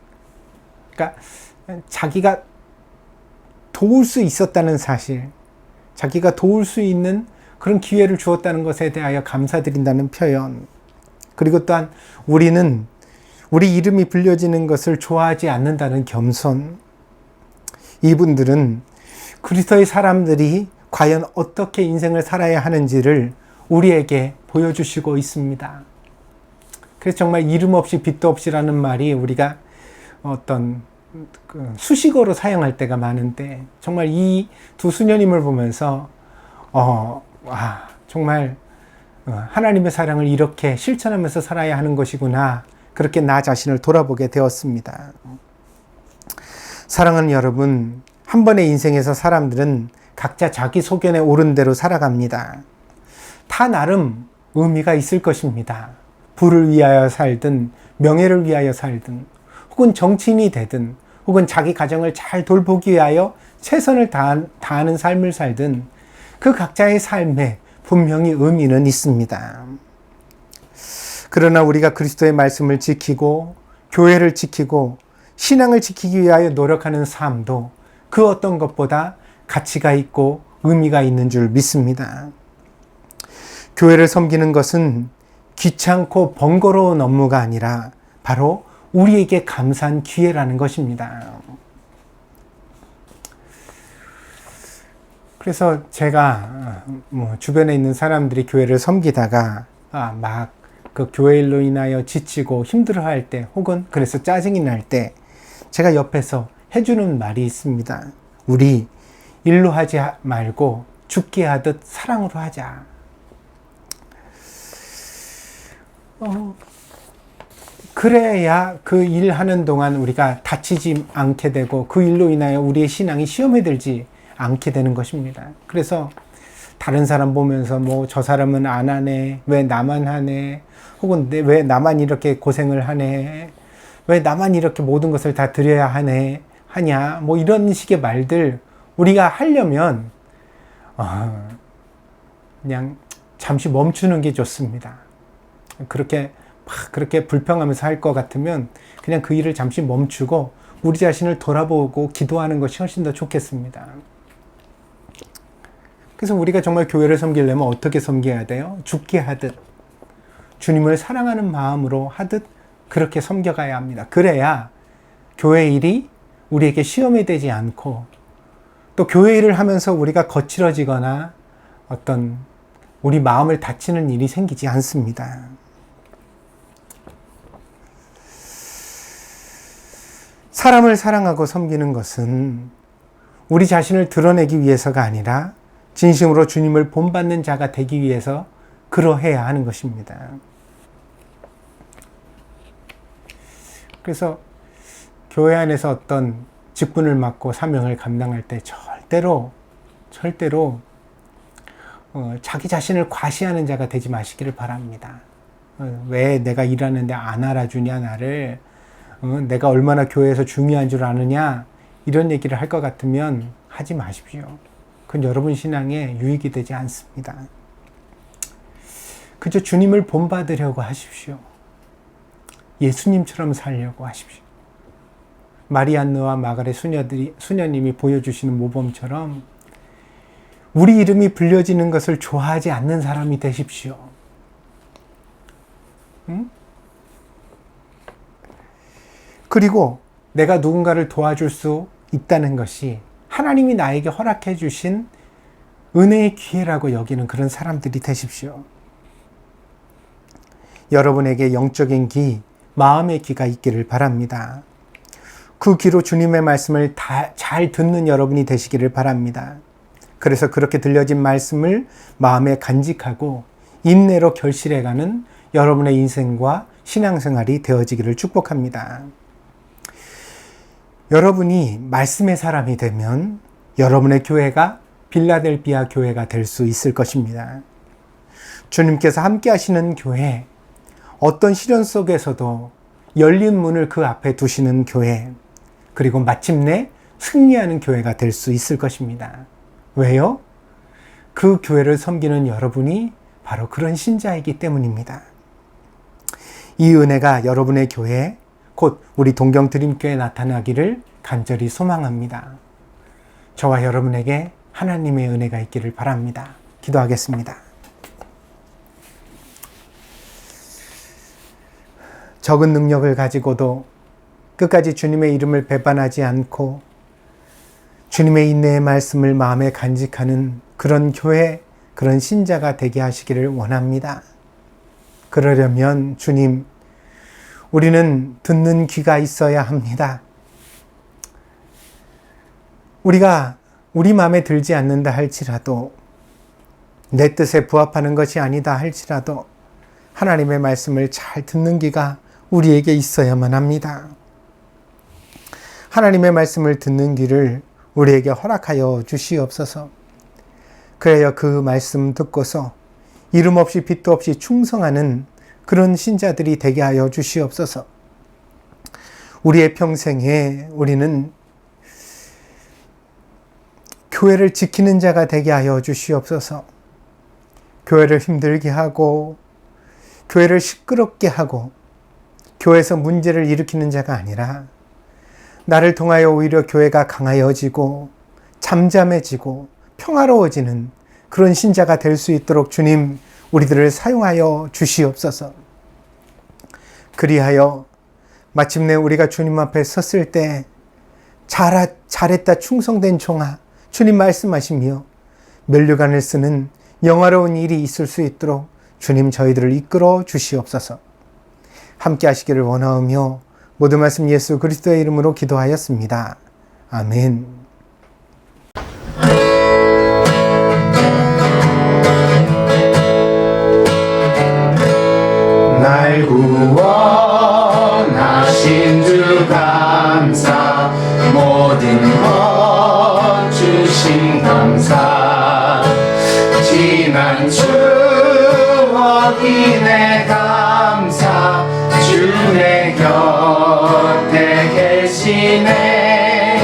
그러니까 자기가 도울 수 있었다는 사실, 자기가 도울 수 있는 그런 기회를 주었다는 것에 대하여 감사드린다는 표현, 그리고 또한 우리는 우리 이름이 불려지는 것을 좋아하지 않는다는 겸손, 이분들은 그리스도의 사람들이 과연 어떻게 인생을 살아야 하는지를 우리에게 보여주시고 있습니다. 그래서 정말 이름 없이 빛도 없이라는 말이 우리가 어떤 수식어로 사용할 때가 많은데, 정말 이 두 수녀님을 보면서 정말 하나님의 사랑을 이렇게 실천하면서 살아야 하는 것이구나, 그렇게 나 자신을 돌아보게 되었습니다. 사랑하는 여러분, 한 번의 인생에서 사람들은 각자 자기 소견에 오른 대로 살아갑니다. 다 나름 의미가 있을 것입니다. 부를 위하여 살든 명예를 위하여 살든 혹은 정치인이 되든 혹은 자기 가정을 잘 돌보기 위하여 최선을 다하는 삶을 살든 그 각자의 삶에 분명히 의미는 있습니다. 그러나 우리가 그리스도의 말씀을 지키고 교회를 지키고 신앙을 지키기 위하여 노력하는 삶도 그 어떤 것보다 가치가 있고 의미가 있는 줄 믿습니다. 교회를 섬기는 것은 귀찮고 번거로운 업무가 아니라 바로 우리에게 감사한 기회라는 것입니다. 그래서 제가 주변에 있는 사람들이 교회를 섬기다가 막 그 교회 일로 인하여 지치고 힘들어할 때, 혹은 그래서 짜증이 날 때 제가 옆에서 해주는 말이 있습니다. 우리 일로 하지 말고 죽게 하듯 사랑으로 하자. 그래야 그 일하는 동안 우리가 다치지 않게 되고 그 일로 인하여 우리의 신앙이 시험에 들지 않게 되는 것입니다. 그래서 다른 사람 보면서 저 사람은 안 하네, 왜 나만 하네, 혹은 왜 나만 이렇게 고생을 하네, 왜 나만 이렇게 모든 것을 다 드려야 하냐, 이런 식의 말들 우리가 하려면 그냥 잠시 멈추는 게 좋습니다. 그렇게 불평하면서 할 것 같으면 그냥 그 일을 잠시 멈추고 우리 자신을 돌아보고 기도하는 것이 훨씬 더 좋겠습니다. 그래서 우리가 정말 교회를 섬기려면 어떻게 섬겨야 돼요? 죽게 하듯, 주님을 사랑하는 마음으로 하듯 그렇게 섬겨가야 합니다. 그래야 교회 일이 우리에게 시험이 되지 않고, 또 교회 일을 하면서 우리가 거칠어지거나 어떤 우리 마음을 다치는 일이 생기지 않습니다. 사람을 사랑하고 섬기는 것은 우리 자신을 드러내기 위해서가 아니라 진심으로 주님을 본받는 자가 되기 위해서 그러해야 하는 것입니다. 그래서 교회 안에서 어떤 직분을 맡고 사명을 감당할 때 절대로 자기 자신을 과시하는 자가 되지 마시기를 바랍니다. 왜 내가 일하는데 안 알아주냐, 나를, 내가 얼마나 교회에서 중요한 줄 아느냐, 이런 얘기를 할 것 같으면 하지 마십시오. 그건 여러분 신앙에 유익이 되지 않습니다. 그저 주님을 본받으려고 하십시오. 예수님처럼 살려고 하십시오. 마리안느와 마가렛 수녀님이 보여주시는 모범처럼 우리 이름이 불려지는 것을 좋아하지 않는 사람이 되십시오. 그리고 내가 누군가를 도와줄 수 있다는 것이 하나님이 나에게 허락해 주신 은혜의 기회라고 여기는 그런 사람들이 되십시오. 여러분에게 영적인 귀, 마음의 귀가 있기를 바랍니다. 그 귀로 주님의 말씀을 잘 듣는 여러분이 되시기를 바랍니다. 그래서 그렇게 들려진 말씀을 마음에 간직하고 인내로 결실해가는 여러분의 인생과 신앙생활이 되어지기를 축복합니다. 여러분이 말씀의 사람이 되면 여러분의 교회가 빌라델비아 교회가 될 수 있을 것입니다. 주님께서 함께 하시는 교회, 어떤 시련 속에서도 열린 문을 그 앞에 두시는 교회, 그리고 마침내 승리하는 교회가 될 수 있을 것입니다. 왜요? 그 교회를 섬기는 여러분이 바로 그런 신자이기 때문입니다. 이 은혜가 여러분의 교회에, 곧 우리 동경드림교회에 나타나기를 간절히 소망합니다. 저와 여러분에게 하나님의 은혜가 있기를 바랍니다. 기도하겠습니다. 적은 능력을 가지고도 끝까지 주님의 이름을 배반하지 않고 주님의 인내의 말씀을 마음에 간직하는 그런 교회, 그런 신자가 되게 하시기를 원합니다. 그러려면 주님, 우리는 듣는 귀가 있어야 합니다. 우리가 우리 마음에 들지 않는다 할지라도, 내 뜻에 부합하는 것이 아니다 할지라도 하나님의 말씀을 잘 듣는 귀가 우리에게 있어야만 합니다. 하나님의 말씀을 듣는 귀를 우리에게 허락하여 주시옵소서. 그래야 그 말씀 듣고서 이름 없이 빛도 없이 충성하는 그런 신자들이 되게 하여 주시옵소서. 우리의 평생에 우리는 교회를 지키는 자가 되게 하여 주시옵소서. 교회를 힘들게 하고 교회를 시끄럽게 하고 교회에서 문제를 일으키는 자가 아니라 나를 통하여 오히려 교회가 강하여지고 잠잠해지고 평화로워지는 그런 신자가 될 수 있도록 주님, 우리들을 사용하여 주시옵소서. 그리하여 마침내 우리가 주님 앞에 섰을 때 잘했다 충성된 종아, 주님 말씀하시며 면류관을 쓰는 영화로운 일이 있을 수 있도록 주님 저희들을 이끌어 주시옵소서. 함께 하시기를 원하오며 모든 말씀 예수 그리스도의 이름으로 기도하였습니다. 아멘. 날 구원하신 주 감사, 모든 것 주신 감사, 지난 추억이 내 감사, 주의 곁에 계시네.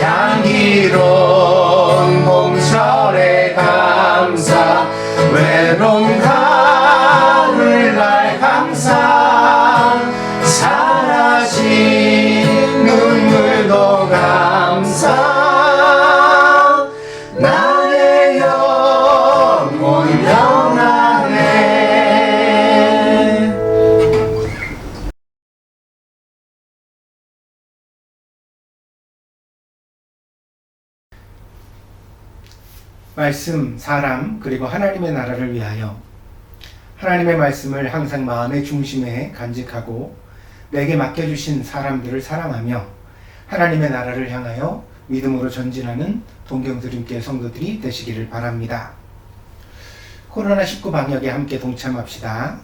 향기로운 봄철의 감사, 외로운 가을날 감사, 사라진 눈물도 감사, 나의 영혼 영원하네. 말씀, 사람, 그리고 하나님의 나라를 위하여 하나님의 말씀을 항상 마음의 중심에 간직하고 내게 맡겨주신 사람들을 사랑하며 하나님의 나라를 향하여 믿음으로 전진하는 동경드림교회 성도들이 되시기를 바랍니다. 코로나19 방역에 함께 동참합시다.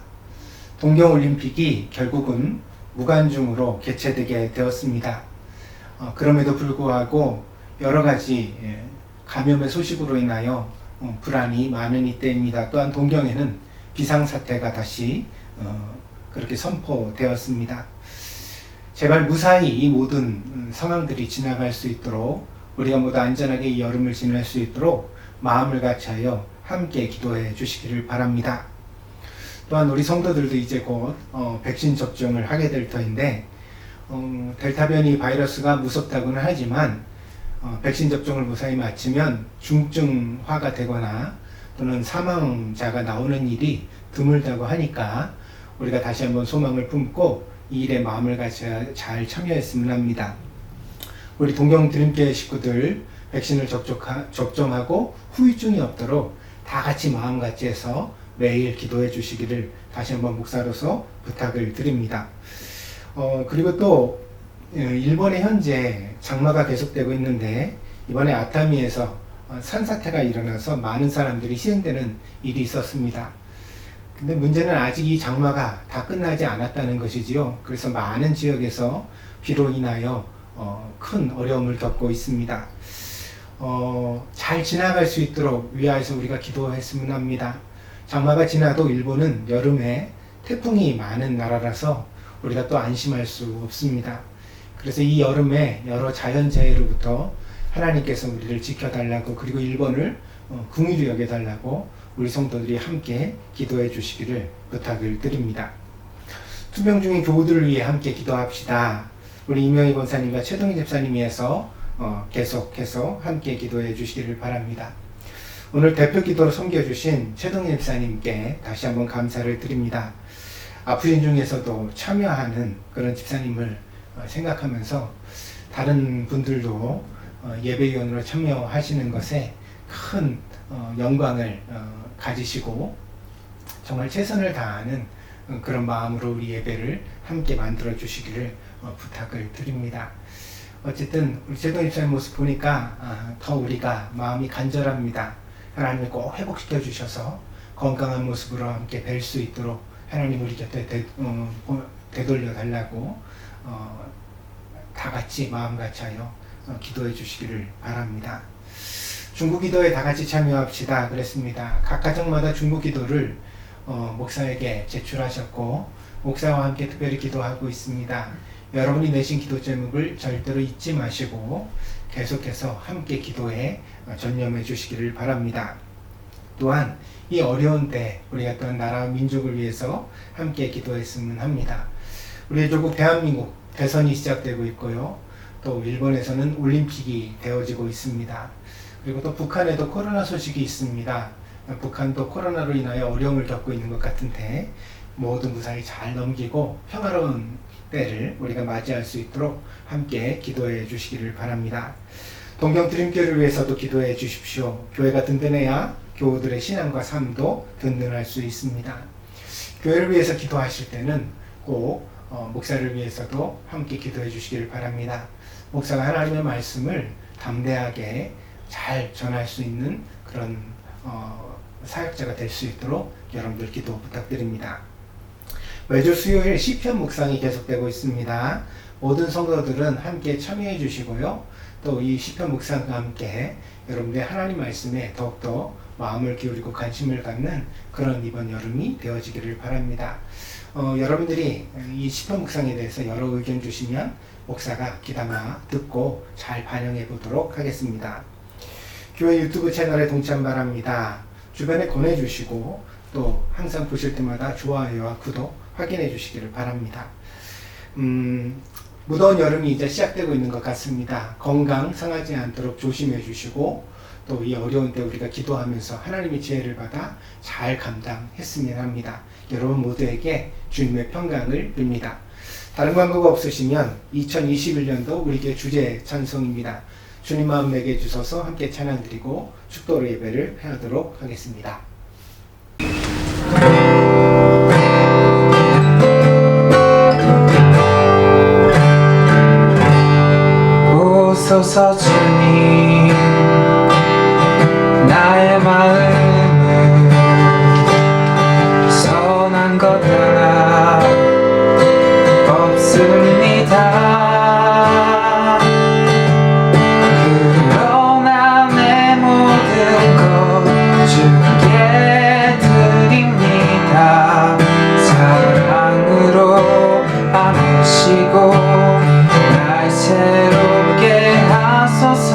동경올림픽이 결국은 무관중으로 개최되게 되었습니다. 그럼에도 불구하고 여러 가지 감염의 소식으로 인하여 불안이 많은 이때입니다. 또한 동경에는 비상사태가 다시 그렇게 선포되었습니다. 제발 무사히 이 모든 상황들이 지나갈 수 있도록 우리가 모두 안전하게 이 여름을 지낼 수 있도록 마음을 같이하여 함께 기도해 주시기를 바랍니다. 또한 우리 성도들도 이제 곧 백신 접종을 하게 될 터인데 델타 변이 바이러스가 무섭다고는 하지만 백신 접종을 무사히 마치면 중증화가 되거나 또는 사망자가 나오는 일이 드물다고 하니까 우리가 다시 한번 소망을 품고 이 일에 마음을 같이 잘 참여했으면 합니다. 우리 동경드림교회 식구들 백신을 접종하고 후유증이 없도록 다 같이 마음 같이 해서 매일 기도해 주시기를 다시 한번 목사로서 부탁을 드립니다. 그리고 또 일본에 현재 장마가 계속되고 있는데 이번에 아타미에서 산사태가 일어나서 많은 사람들이 희생되는 일이 있었습니다. 근데 문제는 아직 이 장마가 다 끝나지 않았다는 것이지요. 그래서 많은 지역에서 비로 인하여 큰 어려움을 겪고 있습니다. 잘 지나갈 수 있도록 위하여서 우리가 기도했으면 합니다. 장마가 지나도 일본은 여름에 태풍이 많은 나라라서 우리가 또 안심할 수 없습니다. 그래서 이 여름에 여러 자연재해로부터 하나님께서 우리를 지켜달라고, 그리고 일본을 긍휼히 여겨달라고 우리 성도들이 함께 기도해 주시기를 부탁을 드립니다. 투병 중인 교우들을 위해 함께 기도합시다. 우리 이명희 권사님과 최동희 집사님이 해서 계속해서 함께 기도해 주시기를 바랍니다. 오늘 대표 기도로 섬겨주신 최동일 집사님께 다시 한번 감사를 드립니다. 아프신 중에서도 참여하는 그런 집사님을 생각하면서 다른 분들도 예배위원으로 참여하시는 것에 큰 영광을 가지시고 정말 최선을 다하는 그런 마음으로 우리 예배를 함께 만들어 주시기를 부탁을 드립니다. 어쨌든 우리 최동일 집사님 모습 보니까 더 우리가 마음이 간절합니다. 하나님이 꼭 회복시켜 주셔서 건강한 모습으로 함께 뵐 수 있도록 하나님 우리 곁에 되돌려 달라고 다 같이 마음같이 하여 기도해 주시기를 바랍니다. 중국 기도에 다 같이 참여합시다 그랬습니다. 각 가정마다 중국 기도를 목사에게 제출하셨고 목사와 함께 특별히 기도하고 있습니다. 여러분이 내신 기도 제목을 절대로 잊지 마시고 계속해서 함께 기도에 전념해 주시기를 바랍니다. 또한 이 어려운 때 우리가 또한 나라와 민족을 위해서 함께 기도했으면 합니다. 우리 조국 대한민국 대선이 시작되고 있고요. 또 일본에서는 올림픽이 되어지고 있습니다. 그리고 또 북한에도 코로나 소식이 있습니다. 북한도 코로나로 인하여 어려움을 겪고 있는 것 같은데 모두 무사히 잘 넘기고 평화로운 때를 우리가 맞이할 수 있도록 함께 기도해 주시기를 바랍니다. 동경 드림교회를 위해서도 기도해 주십시오. 교회가 든든해야 교우들의 신앙과 삶도 든든할 수 있습니다. 교회를 위해서 기도하실 때는 꼭 목사를 위해서도 함께 기도해 주시기를 바랍니다. 목사가 하나님의 말씀을 담대하게 잘 전할 수 있는 그런 사역자가 될 수 있도록 여러분들 기도 부탁드립니다. 매주 수요일 시편 묵상이 계속되고 있습니다. 모든 성도들은 함께 참여해 주시고요. 또 이 시편 묵상과 함께 여러분들의 하나님 말씀에 더욱더 마음을 기울이고 관심을 갖는 그런 이번 여름이 되어지기를 바랍니다. 여러분들이 이 시편 묵상에 대해서 여러 의견 주시면 목사가 귀담아 듣고 잘 반영해 보도록 하겠습니다. 교회 유튜브 채널에 동참 바랍니다. 주변에 권해주시고 또 항상 보실 때마다 좋아요와 구독 확인해 주시기를 바랍니다. 무더운 여름이 이제 시작되고 있는 것 같습니다. 건강 상하지 않도록 조심해 주시고 또 이 어려운 때 우리가 기도하면서 하나님의 지혜를 받아 잘 감당했으면 합니다. 여러분 모두에게 주님의 평강을 빕니다. 다른 광고가 없으시면 2021년도 우리에게 주제 찬송입니다. 주님 마음 내게 주셔서 함께 찬양 드리고 축도로 예배를 하도록 하겠습니다. 오소서 주님 나의 마음은 선한 것 하나 없습니다. 그러나 내 모든 것 주께 드립니다. 사랑으로 안으시고 날 새롭게 하소서.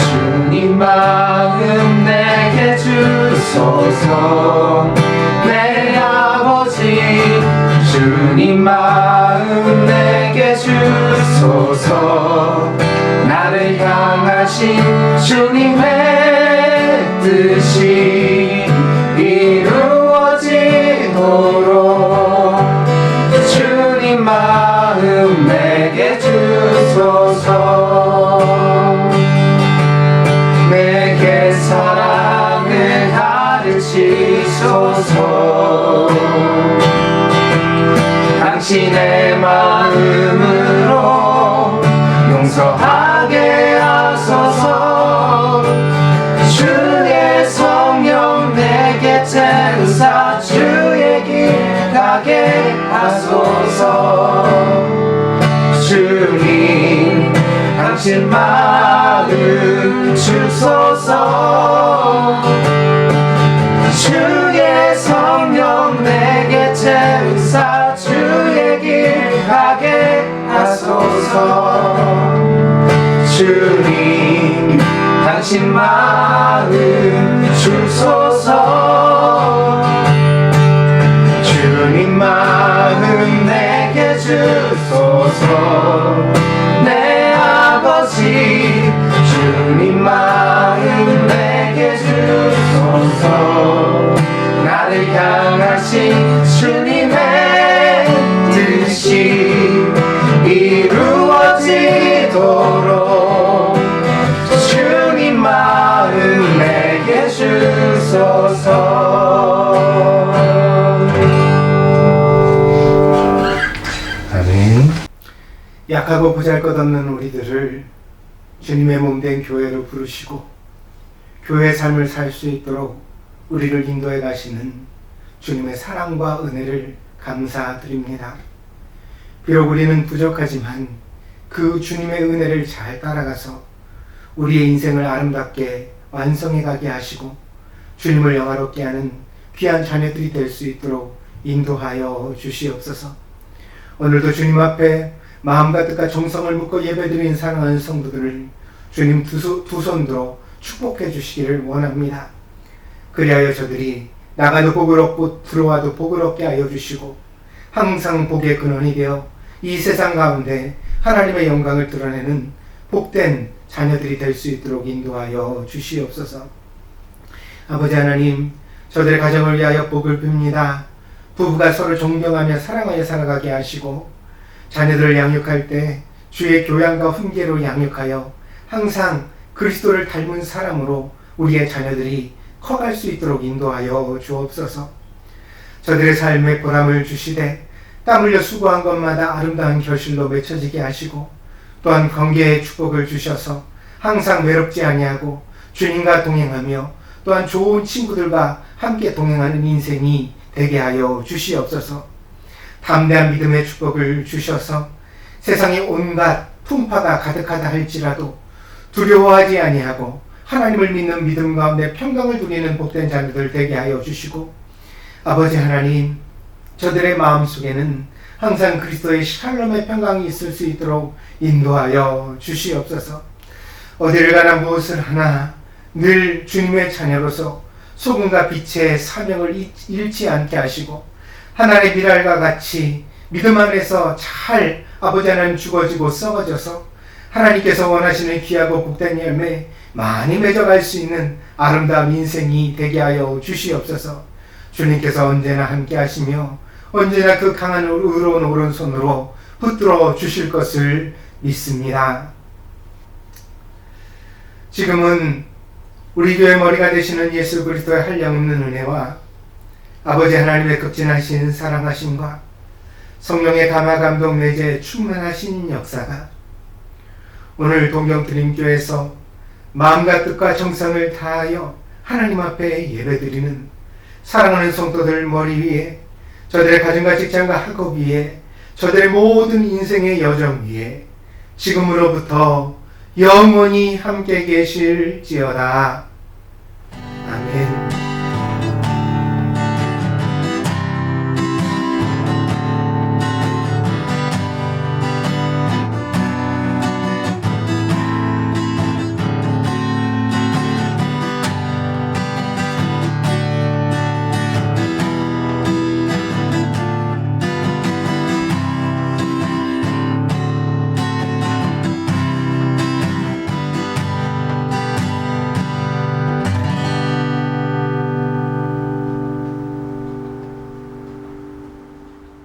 주님 마음 내게 주소서. 내 아버지 주님 마음 내게 주소서. 나를 향하신 주님의 뜻이 이루어지도록 주님 마음 내게 주소서. 내게 사랑을 가르치소서. 당신의 마음으로 용서하게 하소서. 주의 성령 내게 채우사 주의 길 가게 하소서. 주님 당신 마음 주소서. 주의 성령 내게 채우사 주의 길 가게 하소서. 주님 당신 마음 주소서. 주님 마음 내게 주소서. 내 아버지 주님 마음 약하고 보잘것없는 우리들을 주님의 몸된 교회로 부르시고 교회의 삶을 살 수 있도록 우리를 인도해 가시는 주님의 사랑과 은혜를 감사드립니다. 비록 우리는 부족하지만 그 주님의 은혜를 잘 따라가서 우리의 인생을 아름답게 완성해 가게 하시고 주님을 영화롭게 하는 귀한 자녀들이 될 수 있도록 인도하여 주시옵소서. 오늘도 주님 앞에 마음과 뜻과 정성을 묶어 예배드린 사랑하는 성도들을 주님 두 손으로 축복해 주시기를 원합니다. 그리하여 저들이 나가도 복을 얻고 들어와도 복을 얻게 하여 주시고 항상 복의 근원이 되어 이 세상 가운데 하나님의 영광을 드러내는 복된 자녀들이 될 수 있도록 인도하여 주시옵소서. 아버지 하나님, 저들의 가정을 위하여 복을 빕니다. 부부가 서로 존경하며 사랑하여 살아가게 하시고 자녀들을 양육할 때 주의 교양과 훈계로 양육하여 항상 그리스도를 닮은 사람으로 우리의 자녀들이 커갈 수 있도록 인도하여 주옵소서. 저들의 삶에 보람을 주시되 땀 흘려 수고한 것마다 아름다운 결실로 맺혀지게 하시고 또한 관계의 축복을 주셔서 항상 외롭지 아니하고 주님과 동행하며 또한 좋은 친구들과 함께 동행하는 인생이 되게 하여 주시옵소서. 담대한 믿음의 축복을 주셔서 세상에 온갖 풍파가 가득하다 할지라도 두려워하지 아니하고 하나님을 믿는 믿음 가운데 평강을 누리는 복된 자녀들 되게 하여 주시고 아버지 하나님, 저들의 마음속에는 항상 그리스도의 샬롬의 평강이 있을 수 있도록 인도하여 주시옵소서. 어디를 가나 무엇을 하나 늘 주님의 자녀로서 소금과 빛의 사명을 잃지 않게 하시고 하나님의 미랄과 같이 믿음 안에서 잘 아버지 하나님 죽어지고 썩어져서 하나님께서 원하시는 귀하고 복된 열매 많이 맺어갈 수 있는 아름다운 인생이 되게 하여 주시옵소서. 주님께서 언제나 함께 하시며 언제나 그 강한 의로운 오른손으로 붙들어 주실 것을 믿습니다. 지금은 우리 교회 머리가 되시는 예수 그리스도의 한량없는 은혜와 아버지 하나님의 극진하신 사랑하심과 성령의 감화 감동 내재 충만하신 역사가 오늘 동경드림교회에서 마음과 뜻과 정성을 다하여 하나님 앞에 예배드리는 사랑하는 성도들 머리 위에 저들의 가정과 직장과 학업 위에 저들의 모든 인생의 여정 위에 지금으로부터 영원히 함께 계실지어다. 아멘.